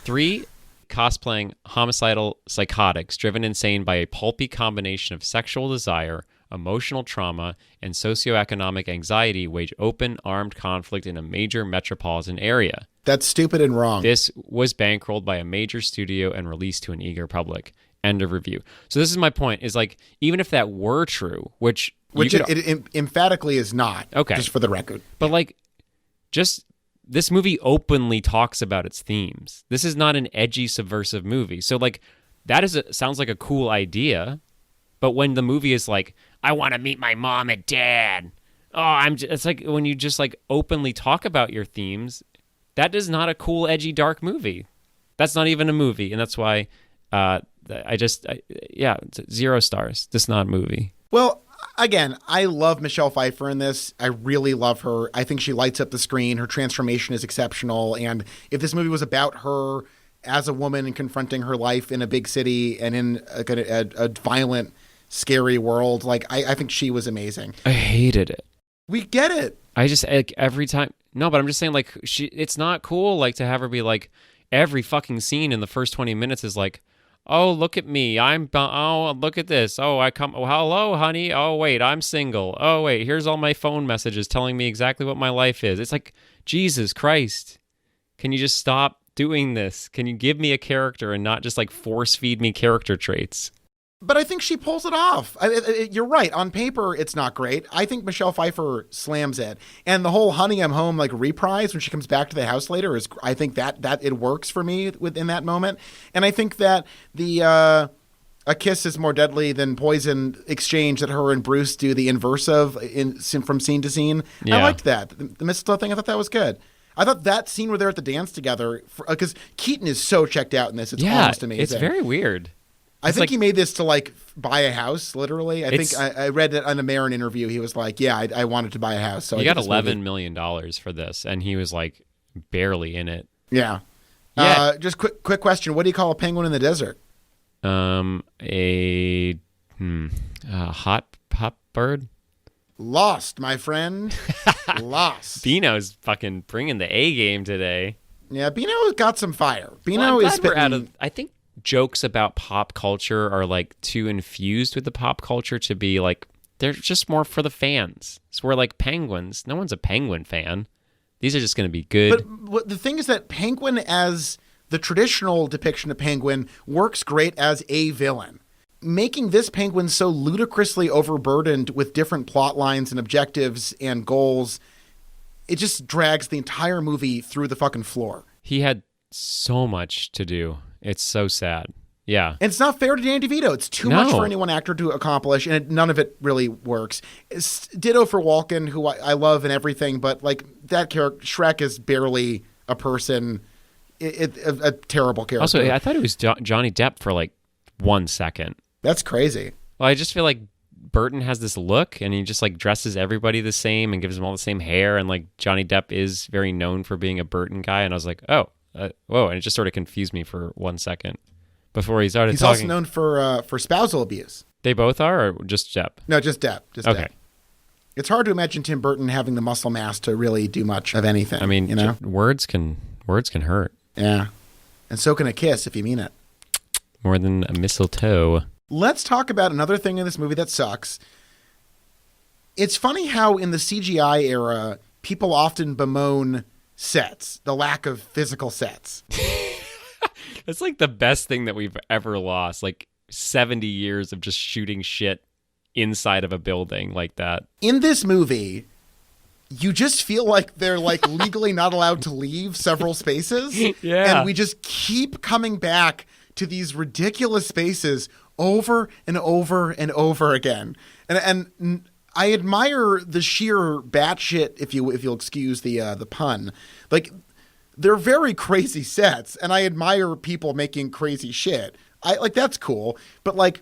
3 cosplaying homicidal psychotics driven insane by a pulpy combination of sexual desire, emotional trauma, and socioeconomic anxiety wage open armed conflict in a major metropolitan area. That's stupid and wrong. This was bankrolled by a major studio and released to an eager public. End of review. So this is my point, is like, even if that were true, which it emphatically is not. Okay. Just for the record. But like, just this movie openly talks about its themes. This is not an edgy, subversive movie. So like sounds like a cool idea, but when the movie is like, I want to meet my mom and dad. It's like when you just like openly talk about your themes, that is not a cool, edgy, dark movie. That's not even a movie, and that's why it's 0 stars. This is not a movie. Well, again, I love Michelle Pfeiffer in this. I really love her. I think she lights up the screen. Her transformation is exceptional. And if this movie was about her as a woman and confronting her life in a big city and in a violent, scary world, like I think she was amazing. I hated it. We get it. I just like every time. No, but I'm just saying, like, it's not cool, like, to have her be like, every fucking scene in the first 20 minutes is like, oh, look at me. Oh, look at this. Oh, hello, honey. Oh, wait, I'm single. Oh, wait, here's all my phone messages telling me exactly what my life is. It's like, Jesus Christ. Can you just stop doing this? Can you give me a character and not just, like, force feed me character traits? But I think she pulls it off. You're right. On paper, it's not great. I think Michelle Pfeiffer slams it. And the whole Honey, I'm Home like reprise when she comes back to the house later is, I think that it works for me within that moment. And I think that the A Kiss is More Deadly Than Poison exchange that her and Bruce do the inverse of from scene to scene. Yeah. I liked that. The mistletoe thing, I thought that was good. I thought that scene where they're at the dance together, because Keaton is so checked out in this. It's almost amazing. It's very weird. I think he made this to like buy a house, literally. I read it on a Maron interview. He was like, "Yeah, I wanted to buy a house." So he got $11 million for this, and he was like barely in it. Yeah. Just quick question: what do you call a penguin in the desert? A hot bird. Lost, my friend. Lost. Bino's fucking bringing the A game today. Yeah, Bino got some fire. Bino is spitting. I think jokes about pop culture are like too infused with the pop culture to be like, they're just more for the fans. So we're like Penguins. No one's a Penguin fan. These are just going to be good. But the thing is that Penguin, as the traditional depiction of Penguin, works great as a villain. Making this Penguin so ludicrously overburdened with different plot lines and objectives and goals, it just drags the entire movie through the fucking floor. He had so much to do. It's so sad. Yeah. And it's not fair to Danny DeVito. It's too much for any one actor to accomplish, and none of it really works. Ditto for Walken, who I love and everything, but like that character, Shrek is barely a person. A terrible character. Also, I thought it was Johnny Depp for like 1 second. That's crazy. Well, I just feel like Burton has this look, and he just like dresses everybody the same and gives them all the same hair, and like Johnny Depp is very known for being a Burton guy, and I was like, whoa, and it just sort of confused me for 1 second before he started talking. He's also known for spousal abuse. They both are, or just Depp? No, just Depp. Okay. Depp. It's hard to imagine Tim Burton having the muscle mass to really do much of anything. I mean, you know? words can hurt. Yeah. And so can a kiss if you mean it. More than a mistletoe. Let's talk about another thing in this movie that sucks. It's funny how in the CGI era, people often bemoan sets, the lack of physical sets. That's like the best thing that we've ever lost. Like 70 years of just shooting shit inside of a building like that. In this movie, you just feel like they're like legally not allowed to leave several spaces. Yeah. And we just keep coming back to these ridiculous spaces over and over and over again. And I admire the sheer batshit, if you'll excuse the pun. Like, they're very crazy sets, and I admire people making crazy shit. That's cool. But like,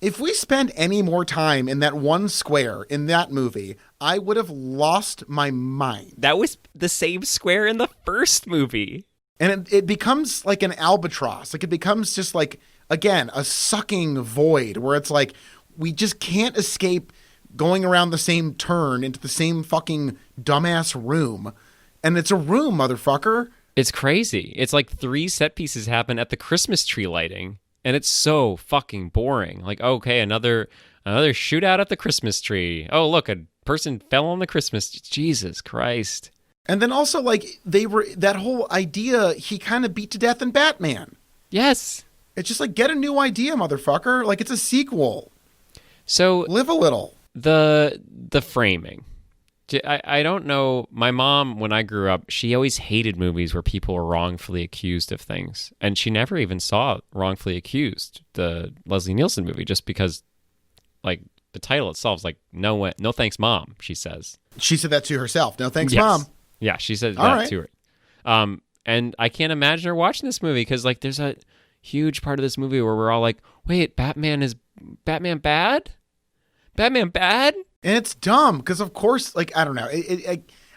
if we spent any more time in that one square in that movie, I would have lost my mind. That was the same square in the first movie. And it becomes like an albatross. Like, it becomes just like, again, a sucking void where it's like, we just can't escape going around the same turn into the same fucking dumbass room. And it's a room, motherfucker. It's crazy. It's like 3 set pieces happen at the Christmas tree lighting. And it's so fucking boring. Like, okay, another shootout at the Christmas tree. Oh, look, a person fell on the Christmas. Jesus Christ. And then also, like, that whole idea he kind of beat to death in Batman. Yes. It's just like, get a new idea, motherfucker. Like, it's a sequel. So live a little. The framing. I don't know. My mom, when I grew up, she always hated movies where people were wrongfully accused of things. And she never even saw Wrongfully Accused, the Leslie Nielsen movie, just because, like, the title itself is like, no thanks, Mom, she says. She said that to herself. No thanks, Yes. Mom. Yeah, she said All that right. to her. And I can't imagine her watching this movie because, like, there's a huge part of this movie where we're all like, wait, Batman bad? Batman bad? And it's dumb because, of course, like, I don't know.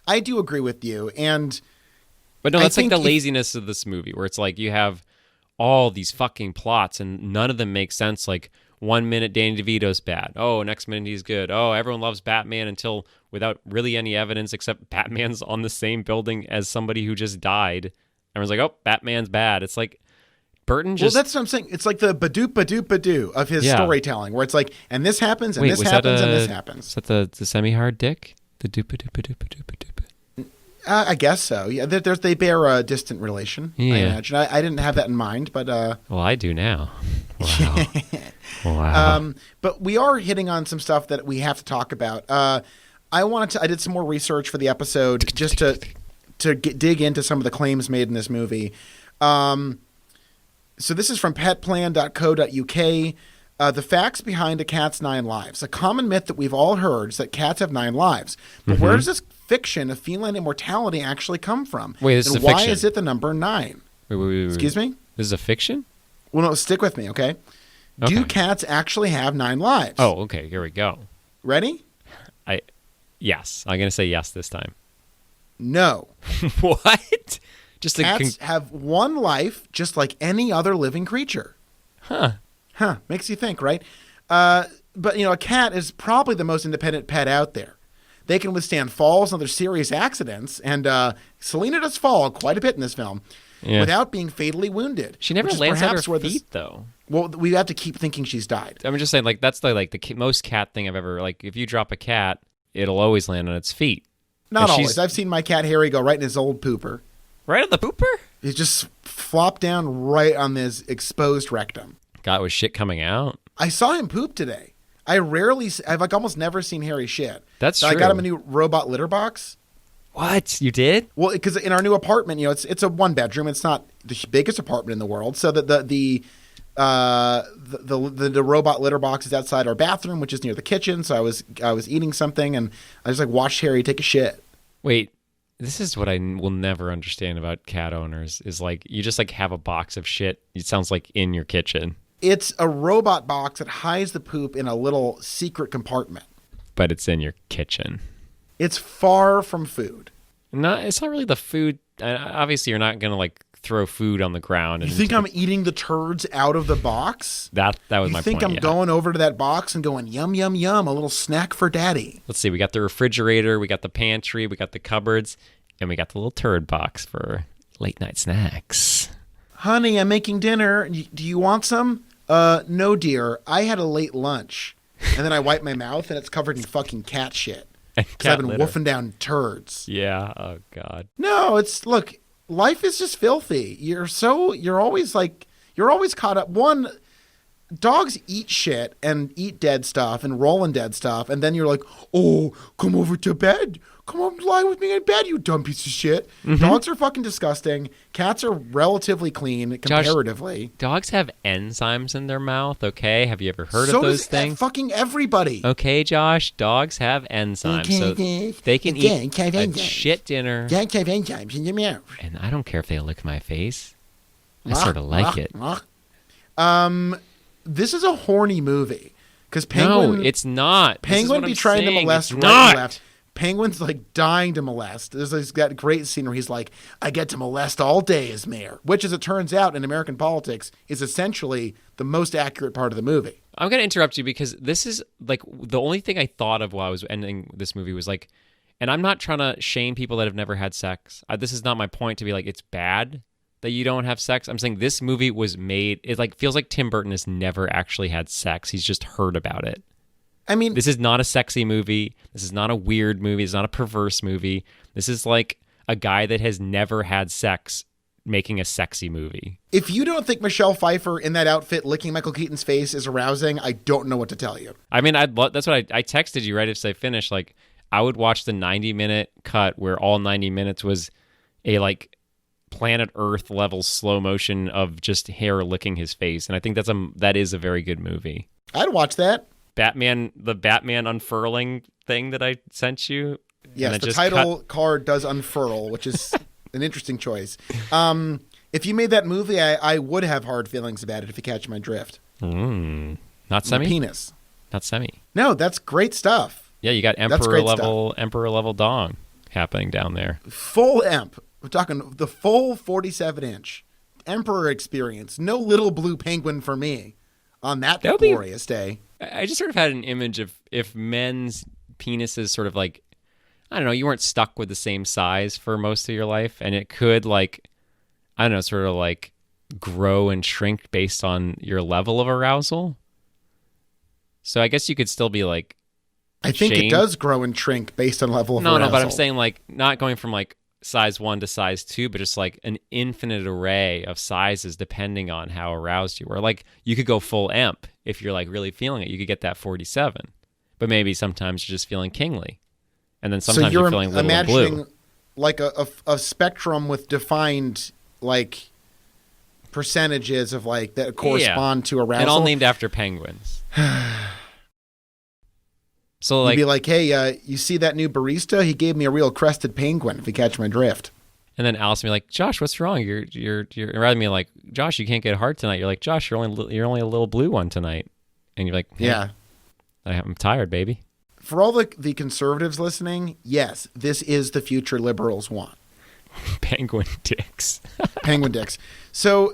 I do agree with you. But no, that's like the if- laziness of this movie where it's like you have all these fucking plots and none of them make sense. Like, 1 minute Danny DeVito's bad. Oh, next minute he's good. Oh, everyone loves Batman until without really any evidence except Batman's on the same building as somebody who just died. Everyone's like, oh, Batman's bad. It's like Burton just... Well, that's what I'm saying. It's like the badoo of his storytelling where it's like, and this happens, and Wait, this happens, and this happens. Is that the semi-hard dick? The doopa-doopa-doopa-doopa-doopa. I guess so. Yeah, they bear a distant relation, I imagine. I didn't have that in mind, but... Well, I do now. Wow. Wow. But we are hitting on some stuff that we have to talk about. I did some more research for the episode just to dig into some of the claims made in this movie. So this is from petplan.co.uk. The facts behind a cat's 9 lives. A common myth that we've all heard is that cats have 9 lives. But where does this fiction of feline immortality actually come from? Wait, this is a why fiction. is it the number 9? Wait. Excuse me? This is a fiction? Well, no, stick with me, okay? Okay. Do cats actually have 9 lives? Oh, okay. Here we go. Ready? Yes. I'm going to say yes this time. No. What? Just Cats have 1 life just like any other living creature. Huh. Makes you think, right? But, a cat is probably the most independent pet out there. They can withstand falls and other serious accidents, and Selena does fall quite a bit in this film without being fatally wounded. She never lands on her feet, though. Well, we have to keep thinking she's died. I'm just saying, like, that's the most cat thing I've ever, like, if you drop a cat, it'll always land on its feet. Not always. I've seen my cat Harry go right in his old pooper. Right on the pooper? He just flopped down right on his exposed rectum. God, was shit coming out? I saw him poop today. I've like almost never seen Harry shit. That's so true. I got him a new robot litter box. What? You did? Well, because in our new apartment, it's a 1-bedroom. It's not the biggest apartment in the world. So that the robot litter box is outside our bathroom, which is near the kitchen. So I was eating something and I just like watched Harry take a shit. Wait, this is what I will never understand about cat owners is like you just like have a box of shit. It sounds like in your kitchen. It's a robot box that hides the poop in a little secret compartment. But it's in your kitchen. It's far from food. No, it's not really the food. Obviously, you're not going to like throw food on the ground. You think I'm eating the turds out of the box? That was my point. You think I'm going over to that box and going, yum, yum, yum, a little snack for daddy? Let's see. We got the refrigerator, we got the pantry, we got the cupboards, and we got the little turd box for late night snacks. Honey, I'm making dinner. Do you want some? No, dear. I had a late lunch. And then I wipe my mouth and it's covered in fucking cat shit. Because I've been woofing down turds. Yeah. Oh, God. No, look, life is just filthy. You're always caught up. One, dogs eat shit and eat dead stuff and roll in dead stuff. And then you're like, oh, come over to bed. Come on, lie with me in bed, you dumb piece of shit. Mm-hmm. Dogs are fucking disgusting. Cats are relatively clean comparatively. Josh, dogs have enzymes in their mouth, okay? Have you ever heard of those things? Fucking everybody. Okay, Josh, dogs have enzymes. So they can eat a shit dinner. Dogs have enzymes in their mouth. And I don't care if they lick my face. I sort of like it. This is a horny movie. Because Penguin... No, it's not. Penguin be trying to molest right and left. Penguin's like dying to molest. There's that great scene where he's like, I get to molest all day as mayor, which, as it turns out, in American politics, is essentially the most accurate part of the movie. I'm going to interrupt you because this is like the only thing I thought of while I was ending this movie was like, and I'm not trying to shame people that have never had sex. This is not my point to be like, it's bad that you don't have sex. I'm saying this movie was made, it like feels like Tim Burton has never actually had sex. He's just heard about it. I mean, this is not a sexy movie. This is not a weird movie. It's not a perverse movie. This is like a guy that has never had sex making a sexy movie. If you don't think Michelle Pfeiffer in that outfit licking Michael Keaton's face is arousing, I don't know what to tell you. I mean, that's what I texted you right as I finished. Like, I would watch the 90-minute cut where all 90 minutes was a like planet Earth level slow motion of just hair licking his face, and I think that is a very good movie. I'd watch that. The Batman unfurling thing that I sent you. Yes, the title card does unfurl, which is an interesting choice. If you made that movie, I would have hard feelings about it, if you catch my drift. Not semi? Penis. Not semi. No, that's great stuff. Yeah, you got emperor level dong happening down there. Full emp. We're talking the full 47-inch Emperor experience. No little blue penguin for me on that glorious day. I just sort of had an image of if men's penises sort of like, I don't know, you weren't stuck with the same size for most of your life, and it could like, I don't know, sort of like grow and shrink based on your level of arousal. So I guess you could still be like, I think it does grow and shrink based on level of arousal. No, but I'm saying like not going from like size 1 to size 2, but just like an infinite array of sizes depending on how aroused you were. Like you could go full emp if you're like really feeling it. You could get that 47, but maybe sometimes you're just feeling kingly, and then sometimes you're feeling little and blue. Imagining like a spectrum with defined like percentages of like that correspond to arousal, and all named after penguins. So like, you'd be like, hey, you see that new barista? He gave me a real crested penguin, if you catch my drift. And then Alice would be like, Josh, what's wrong? You're rather than me like, Josh, you can't get hard tonight. You're like, Josh, you're only a little blue one tonight. And you're like, hey, yeah, I'm tired, baby. For all the conservatives listening, yes, this is the future liberals want. Penguin dicks. Penguin dicks. So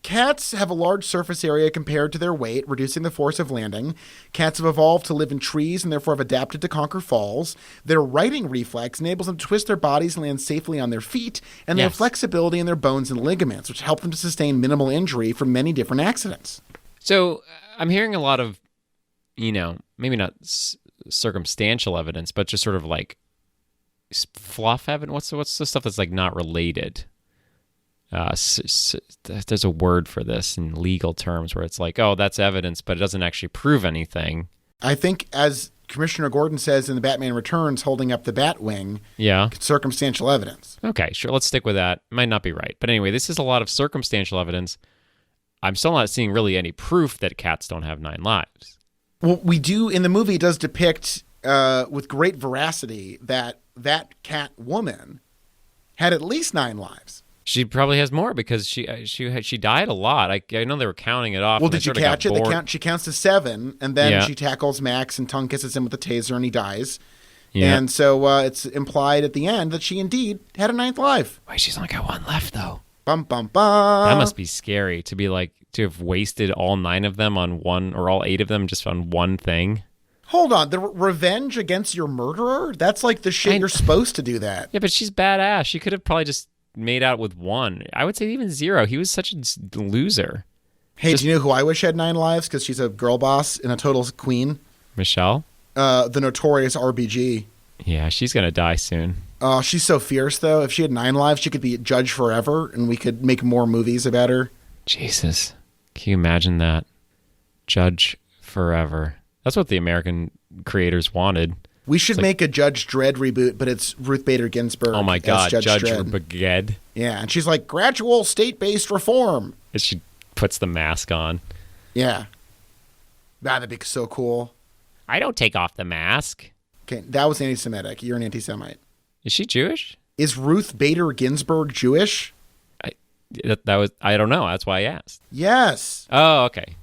cats have a large surface area compared to their weight, reducing the force of landing. Cats have evolved to live in trees and therefore have adapted to conquer falls. Their righting reflex enables them to twist their bodies and land safely on their feet, and they have flexibility in their bones and ligaments, which help them to sustain minimal injury from many different accidents. So I'm hearing a lot of, maybe not circumstantial evidence, but just sort of like fluff evidence. What's the stuff that's like not related? There's a word for this in legal terms where it's like, oh, that's evidence, but it doesn't actually prove anything. I think, as Commissioner Gordon says in the Batman Returns, holding up the Batwing, circumstantial evidence. Okay, sure, let's stick with that. Might not be right, but anyway, this is a lot of circumstantial evidence. I'm still not seeing really any proof that cats don't have 9 lives. Well, we do in the movie. It does depict with great veracity that cat woman had at least 9 lives. She probably has more because she died a lot. I know they were counting it off. Well, did you catch it? She counts to 7, and then she tackles Max and tongue kisses him with a taser, and he dies. Yeah. And so it's implied at the end that she indeed had a 9th life. Wait, she's only got 1 left though. Bum bum bum. That must be scary to be like to have wasted all 9 of them on one, or all 8 of them just on one thing. Hold on, the revenge against your murderer? That's like the shit you're supposed to do that. Yeah, but she's badass. She could have probably just made out with 1. I would say even 0. He was such a loser. Hey, do you know who I wish had 9 lives? Because she's a girl boss and a total queen. Michelle? The notorious RBG. Yeah, she's going to die soon. Oh, she's so fierce, though. If she had 9 lives, she could be judged forever, and we could make more movies about her. Jesus. Can you imagine that? Judge forever. That's what the American creators wanted. We should make a Judge Dredd reboot, but it's Ruth Bader Ginsburg. Oh my God, Judge Dredd. Yeah, and she's like, gradual state-based reform. And she puts the mask on. Yeah. That'd be so cool. I don't take off the mask. Okay, that was anti-Semitic. You're an anti-Semite. Is she Jewish? Is Ruth Bader Ginsburg Jewish? I don't know. That's why I asked. Yes. Oh, okay.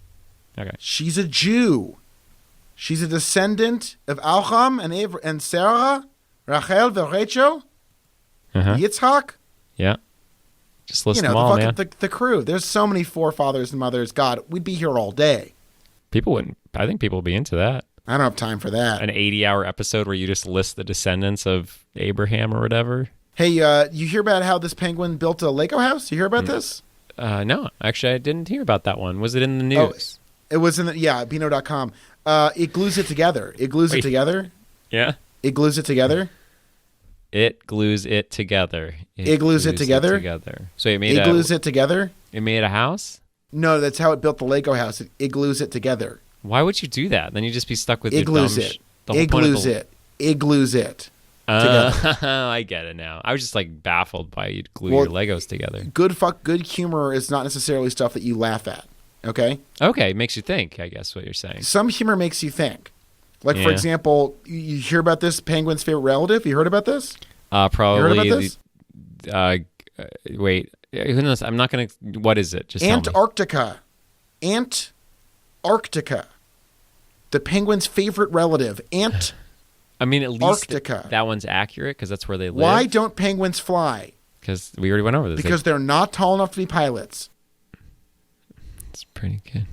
Okay. She's a Jew. She's a descendant of Abraham and Sarah, Rachel and Rachel, Yitzhak. Yeah. Just list them all, man. The crew. There's so many forefathers and mothers. God, we'd be here all day. People wouldn't. I think people would be into that. I don't have time for that. An 80-hour episode where you just list the descendants of Abraham or whatever. Hey, you hear about how this penguin built a Lego house? You hear about this? No. Actually, I didn't hear about that one. Was it in the news? Oh, it was in the, Bino.com. It glues it together. It glues it together. Yeah. It glues it together. It glues it together. It glues it together. So it glues it together. It made a house? No, that's how it built the Lego house. It glues it together. Why would you do that? Then you'd just be stuck with it glues it. It glues it. igloos it together. I get it now. I was just like baffled by you'd glue your Legos together. Good humor is not necessarily stuff that you laugh at. Okay? Okay, makes you think, I guess what you're saying. Some humor makes you think. Like, for example, you hear about this Penguin's favorite relative? You heard about this? Probably. You heard about this? Wait. Who knows? I'm not going to... What is it? Just Antarctica. Antarctica. The penguin's favorite relative. I mean, at least Antarctica. That one's accurate because that's where they live. Why don't penguins fly? Because we already went over this. Because they're not tall enough to be pilots. It's pretty good.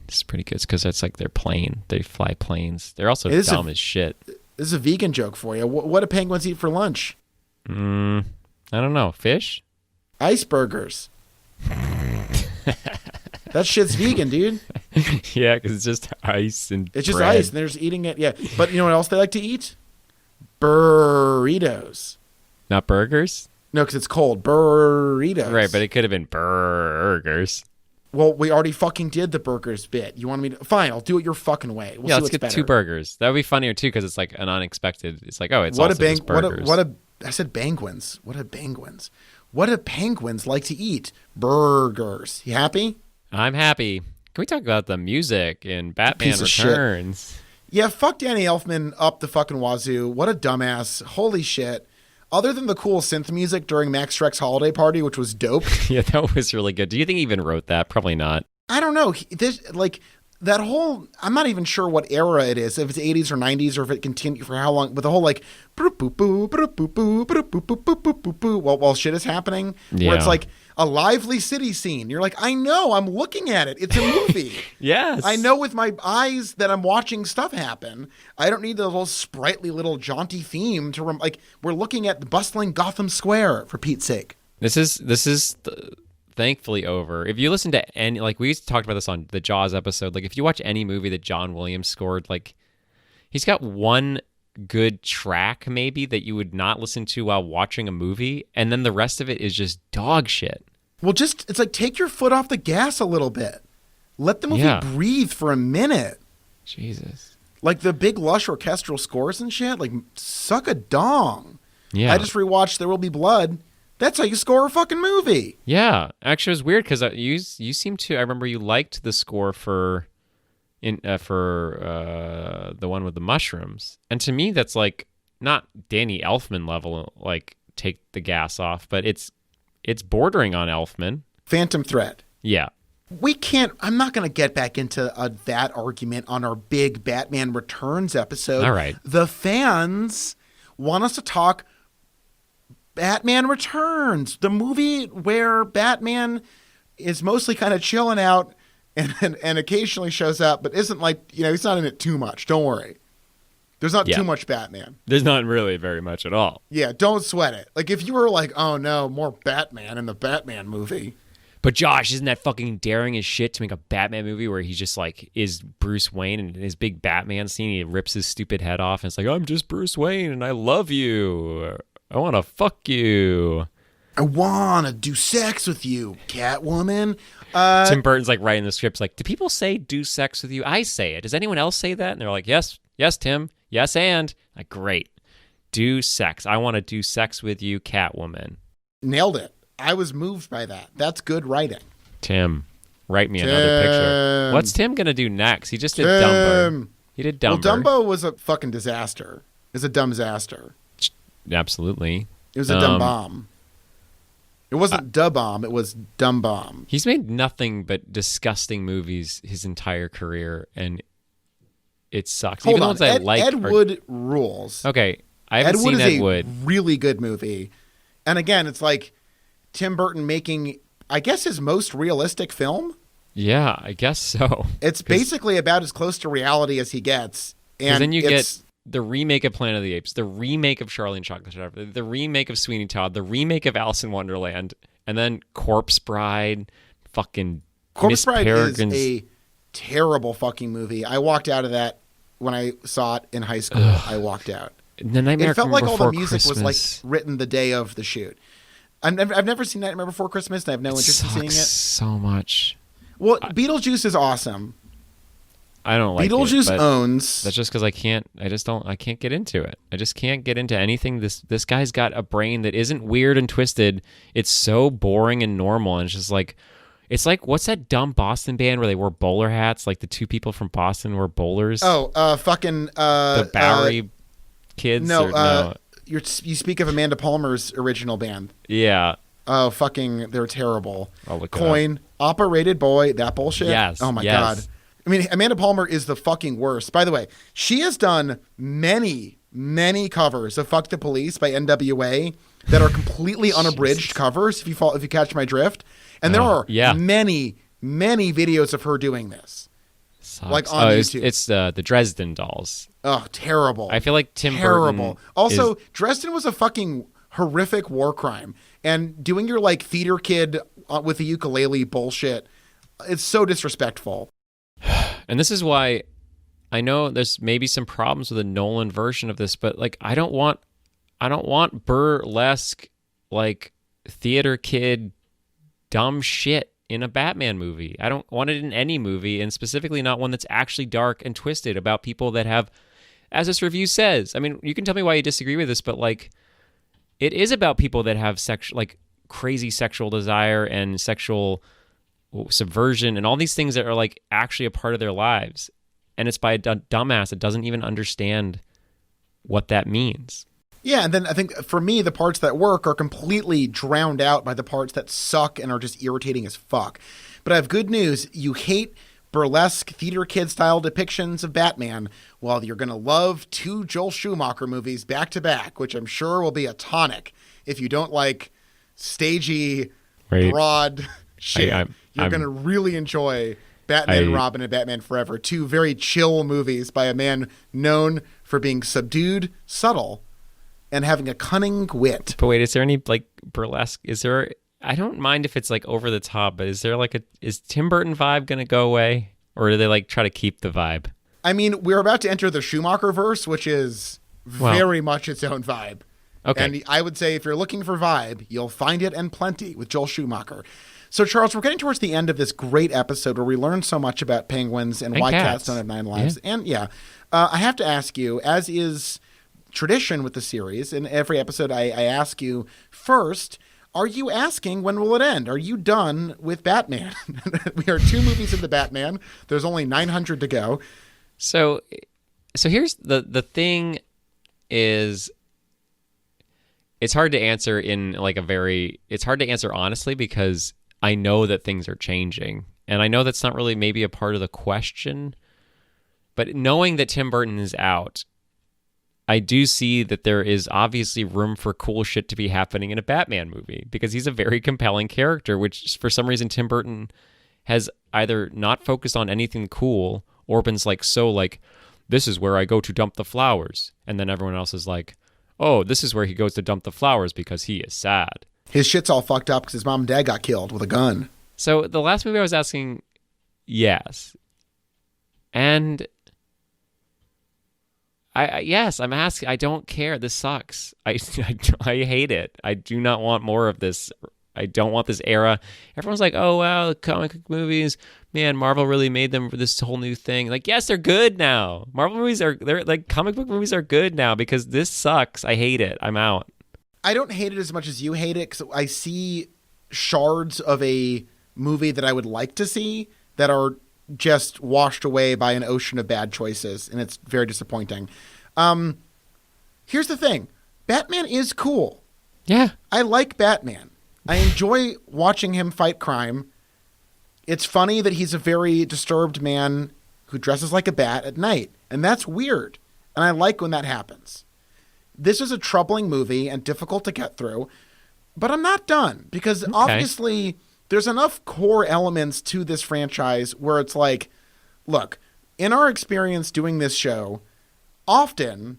It's pretty good. It's because it's like they're plane. They fly planes. They're also dumb as shit. This is a vegan joke for you. What do penguins eat for lunch? I don't know. Fish? Iceburgers. That shit's vegan, dude. Yeah, because it's just ice and It's just bread. ice, and they're just eating it. Yeah, but you know what else they like to eat? Burritos. Not burgers? No, because it's cold. Burritos. Right, but it could have been burgers. Well, we already fucking did the burgers bit. You want me to? Fine, I'll do it your fucking way. We'll see let's what's get better. 2 burgers. That would be funnier too, because it's like an unexpected. It's like, oh, it's also just burgers. I said penguins. What do penguins? What do penguins like to eat? Burgers. You happy? I'm happy. Can we talk about the music in Batman Piece of Returns? Shit. Yeah, fuck Danny Elfman up the fucking wazoo. What a dumbass. Holy shit. Other than the cool synth music during Max Shrek's holiday party, which was dope. Yeah, that was really good. Do you think he even wrote that? Probably not. I don't know. That whole, I'm not even sure what era it is, if it's 80s or 90s or if it continued for how long, but the whole like, while shit is happening, where it's like a lively city scene. You're like, I know, I'm looking at it. It's a movie. Yes. I know with my eyes that I'm watching stuff happen. I don't need the little sprightly little jaunty theme to, we're looking at bustling Gotham Square, for Pete's sake. This is thankfully over. If you listen to any, like we talked about this on the Jaws episode, like if you watch any movie that John Williams scored, like he's got one good track maybe that you would not listen to while watching a movie, and then the rest of it is just dog shit. Well, it's like take your foot off the gas a little bit. Let the movie breathe for a minute. Jesus. Like the big lush orchestral scores and shit, like suck a dong. Yeah. I just rewatched There Will Be Blood. That's how you score a fucking movie. Yeah. Actually, it was weird because you seem to, I remember you liked the score for the one with the mushrooms. And to me, that's like not Danny Elfman level, like take the gas off, but it's bordering on Elfman. Phantom Thread. Yeah. I'm not going to get back into that argument on our big Batman Returns episode. All right. The fans want us to talk Batman Returns, the movie where Batman is mostly kind of chilling out and occasionally shows up, but isn't like, he's not in it too much. Don't worry. There's not too much Batman. There's not really very much at all. Yeah, don't sweat it. Like if you were like, oh no, more Batman in the Batman movie. But Josh, isn't that fucking daring as shit to make a Batman movie where he's just like is Bruce Wayne and in his big Batman scene, he rips his stupid head off and it's like, I'm just Bruce Wayne and I love you. I want to fuck you. I want to do sex with you, Catwoman. Tim Burton's like writing the scripts like, do people say do sex with you? I say it. Does anyone else say that? And they're like, yes, Tim. Yes, and. Like, great. Do sex. I want to do sex with you, Catwoman. Nailed it. I was moved by that. That's good writing. Tim, write me another picture. What's Tim going to do next? He just did Dumbo. He did Dumbo. Well, Dumbo was a fucking disaster. It was a dumb disaster. Absolutely. It was a dumb bomb. It wasn't da bomb. It was dumb bomb. He's made nothing but disgusting movies his entire career, and it sucks. Hold Even on. the ones I like Ed Wood rules. Okay, I haven't seen Ed Wood. Is a really good movie. And again, it's like Tim Burton making, I guess, his most realistic film. Yeah, I guess so. It's basically about as close to reality as he gets. And then you get the remake of Planet of the Apes, the remake of Charlie and Chocolate Factory, the remake of Sweeney Todd, the remake of Alice in Wonderland, and then Corpse Bride, fucking Corpse Miss Bride Peregrine's... is a terrible fucking movie. I walked out of that when I saw it in high school. I walked out. The Nightmare It felt like all the Before music Christmas. was like written the day of the shoot. I've never seen Nightmare Before Christmas, and I have no interest in seeing it. So much. Well, Beetlejuice is awesome. I don't like Beetlejuice it, owns. that's just because I can't get into it. I just can't get into anything. This guy's got a brain that isn't weird and twisted. It's so boring and normal, and it's like what's that dumb Boston band where they wore bowler hats? Like the two people from Boston were bowlers. The Bowery kids. No, you speak of Amanda Palmer's original band. Yeah. Oh, fucking, they're terrible. I'll look Coin, Operated Boy, that bullshit. Yes. Oh my yes. God. I mean, Amanda Palmer is the fucking worst. By the way, she has done many, many covers of "Fuck the Police" by NWA that are completely unabridged covers. If you catch my drift, and there are many, many videos of her doing this, Sucks. like on YouTube. It's the Dresden Dolls. Oh, terrible. I feel like Tim Burton. Also, Dresden was a fucking horrific war crime, and doing your like theater kid with the ukulele bullshit, it's so disrespectful. And this is why I know there's maybe some problems with a Nolan version of this, but like I don't want burlesque like theater kid dumb shit in a Batman movie. I don't want it in any movie, and specifically not one that's actually dark and twisted about people that have, as this review says. I mean, you can tell me why you disagree with this, but like it is about people that have crazy sexual desire and sexual subversion and all these things that are like actually a part of their lives, and it's by a dumbass that doesn't even understand what that means. Yeah, and then I think for me the parts that work are completely drowned out by the parts that suck and are just irritating as fuck. But I have good news. You hate burlesque theater kid style depictions of Batman, well, you're going to love two Joel Schumacher movies back to back, which I'm sure will be a tonic if you don't like stagey broad shit. You're going to really enjoy Batman and Robin and Batman Forever, two very chill movies by a man known for being subdued, subtle, and having a cunning wit. But wait, is there any like burlesque? Is there? I don't mind if it's like over the top, but is there like is Tim Burton vibe going to go away, or do they like try to keep the vibe? I mean, we're about to enter the Schumacher verse, which is very much its own vibe. Okay. And I would say if you're looking for vibe, you'll find it and plenty with Joel Schumacher. So, Charles, we're getting towards the end of this great episode where we learned so much about penguins and why cats don't have 9 lives. Yeah. And I have to ask you, as is tradition with the series, in every episode I ask you first, are you asking when will it end? Are you done with Batman? We are 2 movies into Batman. There's only 900 to go. So here's the thing is, it's hard to answer it's hard to answer honestly, because I know that things are changing, and I know that's not really maybe a part of the question, but knowing that Tim Burton is out, I do see that there is obviously room for cool shit to be happening in a Batman movie, because he's a very compelling character, which for some reason Tim Burton has either not focused on anything cool or been like, this is where I go to dump the flowers. And then everyone else is like, oh, this is where he goes to dump the flowers because he is sad. His shit's all fucked up because his mom and dad got killed with a gun. So the last movie I was asking, yes. And I'm asking, I don't care. This sucks. I hate it. I do not want more of this. I don't want this era. Everyone's like, oh, wow, the comic book movies, man, Marvel really made them for this whole new thing. Like, yes, they're good now. They're like, comic book movies are good now because this sucks. I hate it. I'm out. I don't hate it as much as you hate it, because I see shards of a movie that I would like to see that are just washed away by an ocean of bad choices, and it's very disappointing. Here's the thing. Batman is cool. Yeah. I like Batman. I enjoy watching him fight crime. It's funny that he's a very disturbed man who dresses like a bat at night, and that's weird, and I like when that happens. This is a troubling movie and difficult to get through, but I'm not done, because obviously there's enough core elements to this franchise where it's like, look, in our experience doing this show, often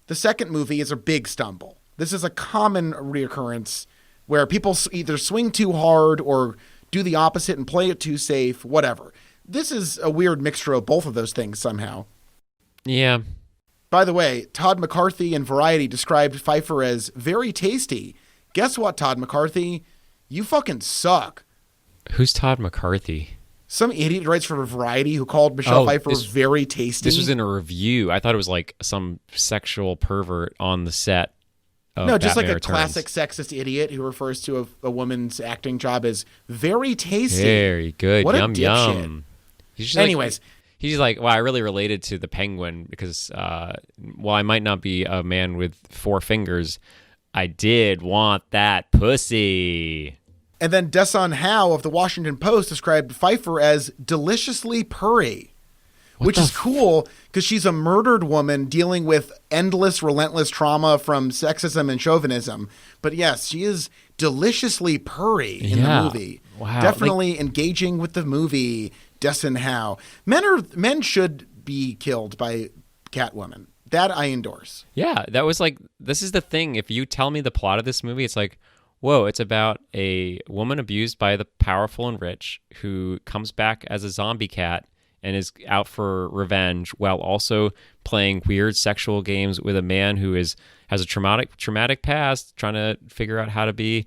the second movie is a big stumble. This is a common reoccurrence where people either swing too hard or do the opposite and play it too safe, whatever. This is a weird mixture of both of those things somehow. Yeah. By the way, Todd McCarthy in Variety described Pfeiffer as very tasty. Guess what, Todd McCarthy? You fucking suck. Who's Todd McCarthy? Some idiot writes for Variety who called Michelle Pfeiffer very tasty. This was in a review. I thought it was like some sexual pervert on the set. No, just Batman like a Returns. classic sexist idiot who refers to a woman's acting job as very tasty. Very good. What Yum a yum. Anyways. He's like, well, I really related to the Penguin because while I might not be a man with 4 fingers, I did want that pussy. And then Dasan Howe of the Washington Post described Pfeiffer as deliciously purry, which is cool because she's a murdered woman dealing with endless, relentless trauma from sexism and chauvinism. But yes, she is deliciously purry in the movie. Wow. Definitely engaging with the movie, Dasan Howe. Men should be killed by Catwoman. That I endorse. Yeah, that was like, this is the thing. If you tell me the plot of this movie, it's like, whoa, it's about a woman abused by the powerful and rich who comes back as a zombie cat and is out for revenge while also playing weird sexual games with a man who has a traumatic past, trying to figure out how to be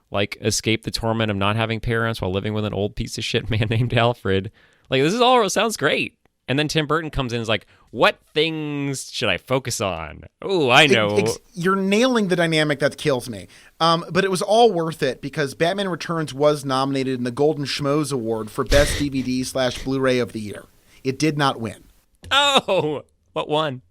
like escape the torment of not having parents while living with an old piece of shit man named Alfred. Like, this is all sounds great. And then Tim Burton comes in and is like, what things should I focus on? Oh, I know. You're nailing the dynamic that kills me. But it was all worth it because Batman Returns was nominated in the Golden Schmoes Award for Best DVD/Blu-ray of the Year. It did not win. Oh, what won?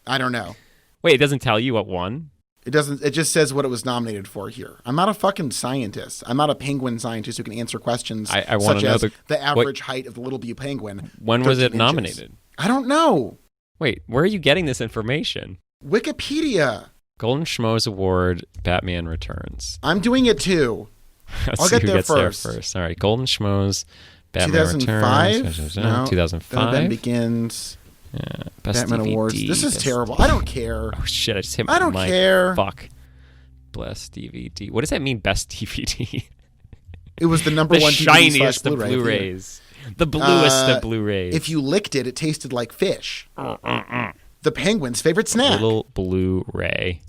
I don't know. Wait, it doesn't tell you what won? It doesn't. It just says what it was nominated for here. I'm not a fucking scientist. I'm not a penguin scientist who can answer questions I want such to know as the average height of the Little Blue Penguin. When was it 13 nominated? inches. I don't know. Wait, where are you getting this information? Wikipedia. Golden Schmoes Award, Batman Returns. I'm doing it too. Let's I'll see get who there gets first. there first. All right, Golden Schmoes, Batman 2005? Returns. No. 2005. Batman Begins. Yeah, Best Batman DVD. Awards. This is terrible. I don't care. Oh shit! I just hit. I don't my care. Fuck. Best DVD. What does that mean? Best DVD. It was the number The one shiniest of DVD/Blu-ray. Blu-rays. The bluest of Blu-rays. If you licked it, it tasted like fish. The Penguin's favorite snack. Little Blu-ray.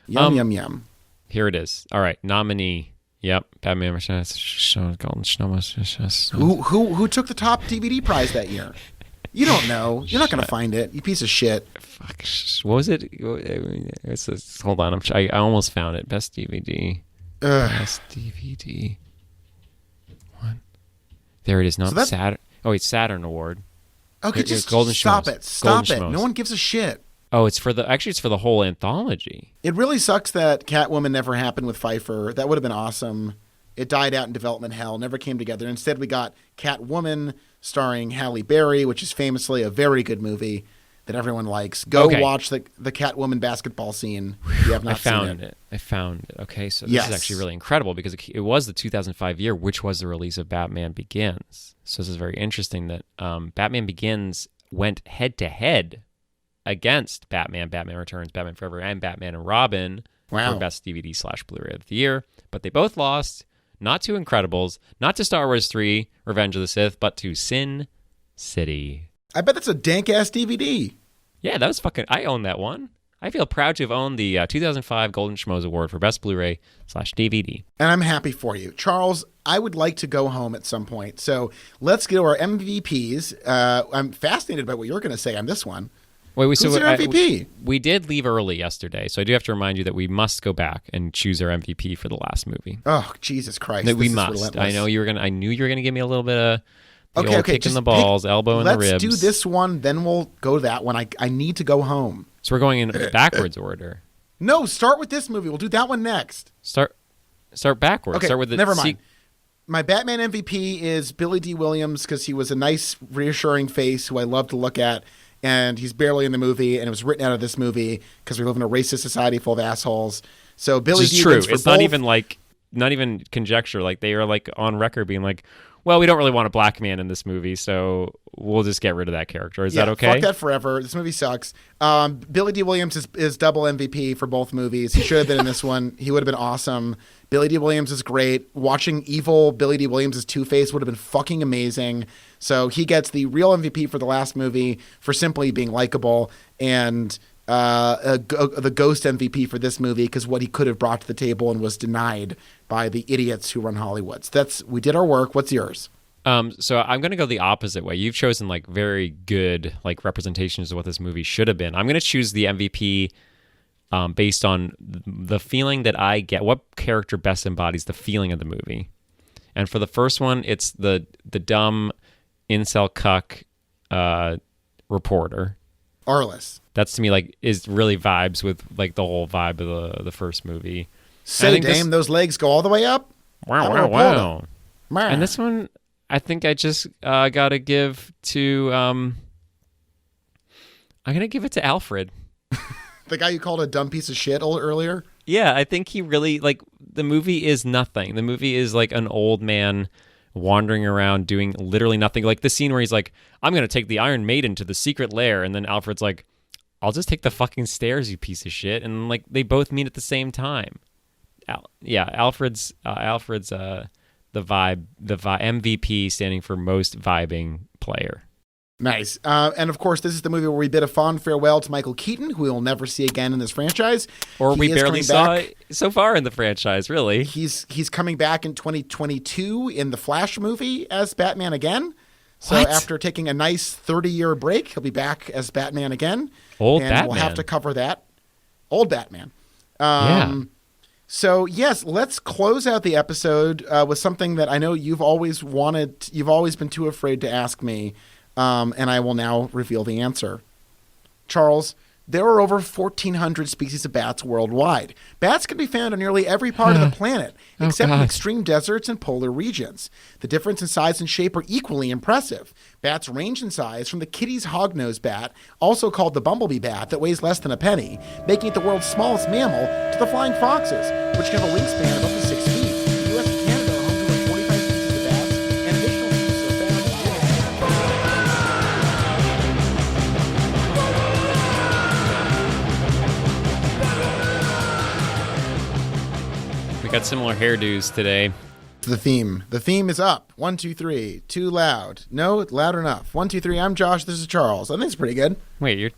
Yum yum yum. Here it is. All right, nominee. Yep, Batman Returns. Golden Schmoes. Who took the top DVD prize that year? You don't know. You're not going to find it. You piece of shit. Fuck. What was it? Hold on. I almost found it. Best DVD. Best DVD. What? There it is. Not Saturn. Oh, it's Saturn Award. Okay, just Golden stop Schmoes. it. Stop Golden it. Schmoes. No one gives a shit. Oh, it's for the whole anthology. It really sucks that Catwoman never happened with Pfeiffer. That would have been awesome. It died out in development hell, never came together. Instead, we got Catwoman starring Halle Berry, which is famously a very good movie that everyone likes. Go watch the Catwoman basketball scene if you have not seen it. I found it. Okay, so this is actually really incredible because it was the 2005 year, which was the release of Batman Begins. So this is very interesting that Batman Begins went head-to-head against Batman, Batman Returns, Batman Forever, and Batman and Robin for Best DVD/Blu-ray of the Year. But they both lost. Not to Incredibles, not to Star Wars 3, Revenge of the Sith, but to Sin City. I bet that's a dank-ass DVD. Yeah, that was fucking... I own that one. I feel proud to have owned the 2005 Golden Schmoes Award for Best Blu-ray/DVD. And I'm happy for you. Charles, I would like to go home at some point. So let's go to our MVPs. I'm fascinated by what you're going to say on this one. Wait, Who's your MVP? We did leave early yesterday, so I do have to remind you that we must go back and choose our MVP for the last movie. Oh, Jesus Christ! That we must. Relentless. I know you were gonna. I knew you were gonna give me a little bit of old kick in the balls, elbow in the ribs. Let's do this one, then we'll go to that one. I need to go home. So we're going in backwards order. No, start with this movie. We'll do that one next. Start backwards. Okay, start with the never mind. My Batman MVP is Billy D. Williams because he was a nice, reassuring face who I love to look at. And he's barely in the movie, and it was written out of this movie because we live in a racist society full of assholes. So Billy D. True. Wins for It's both. not even conjecture. Like they are like on record being like, well, we don't really want a black man in this movie, so we'll just get rid of that character. Is that okay? Fuck that forever. This movie sucks. Billy D. Williams is double MVP for both movies. He should have been in this one. He would have been awesome. Billy D. Williams is great. Watching evil Billy D. Williams' Two-Face would have been fucking amazing. So he gets the real MVP for the last movie for simply being likable, and the ghost MVP for this movie because what he could have brought to the table and was denied by the idiots who run Hollywood. So we did our work. What's yours? So I'm gonna go the opposite way. You've chosen like very good like representations of what this movie should have been. I'm gonna choose the MVP based on the feeling that I get. What character best embodies the feeling of the movie? And for the first one, it's the dumb incel cuck reporter. Arliss. That's to me like is really vibes with like the whole vibe of the first movie. Say, Dame, those legs go all the way up? Wow. And this one, I think I just gotta give to I'm gonna give it to Alfred. The guy you called a dumb piece of shit earlier? Yeah, I think he really, like, the movie is nothing. The movie is like an old man wandering around doing literally nothing. Like the scene where he's like, I'm gonna take the Iron Maiden to the secret lair, and then Alfred's like, I'll just take the fucking stairs, you piece of shit. And like they both meet at the same time. Alfred's the vibe MVP standing for most vibing player. Nice. And of course, this is the movie where we bid a fond farewell to Michael Keaton, who we will never see again in this franchise. Or we barely saw so far in the franchise, really. He's coming back in 2022 in the Flash movie as Batman again. So after taking a nice 30-year break, he'll be back as Batman again. Batman. We'll have to cover that. Old Batman. Yeah. So, yes, let's close out the episode with something that I know you've always wanted. You've always been too afraid to ask me, and I will now reveal the answer. Charles, there are over 1,400 species of bats worldwide. Bats can be found in nearly every part of the planet, except in extreme deserts and polar regions. The difference in size and shape are equally impressive. Bats range in size from the Kitty's hognose bat, also called the bumblebee bat, that weighs less than a penny, making it the world's smallest mammal, to the flying foxes, which can have a wingspan of up to 6 feet. The U.S. and Canada are home to over 45 species of bats, and additional species are found in We got similar hairdos today. The theme. The theme is up. 1, 2, 3. Too loud. No, loud enough. 1, 2, 3. I'm Josh. This is Charles. I think it's pretty good. Wait, you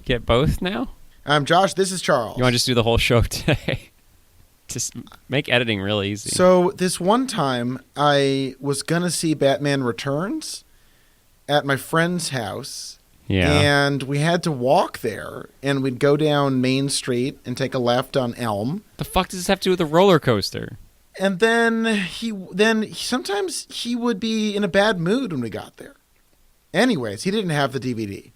get both now? I'm Josh. This is Charles. You want to just do the whole show today? Just make editing real easy. So this one time, I was going to see Batman Returns at my friend's house. Yeah. And we had to walk there, and we'd go down Main Street and take a left on Elm. The fuck does this have to do with a roller coaster? And then sometimes he would be in a bad mood when we got there. Anyways, he didn't have the DVD.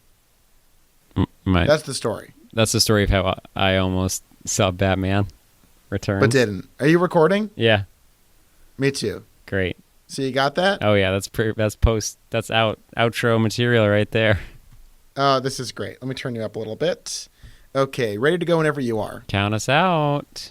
That's the story. That's the story of how I almost saw Batman Returns. But didn't. Are you recording? Yeah. Me too. Great. So you got that? Oh yeah, that's outro material right there. This is great. Let me turn you up a little bit. Okay, ready to go whenever you are. Count us out.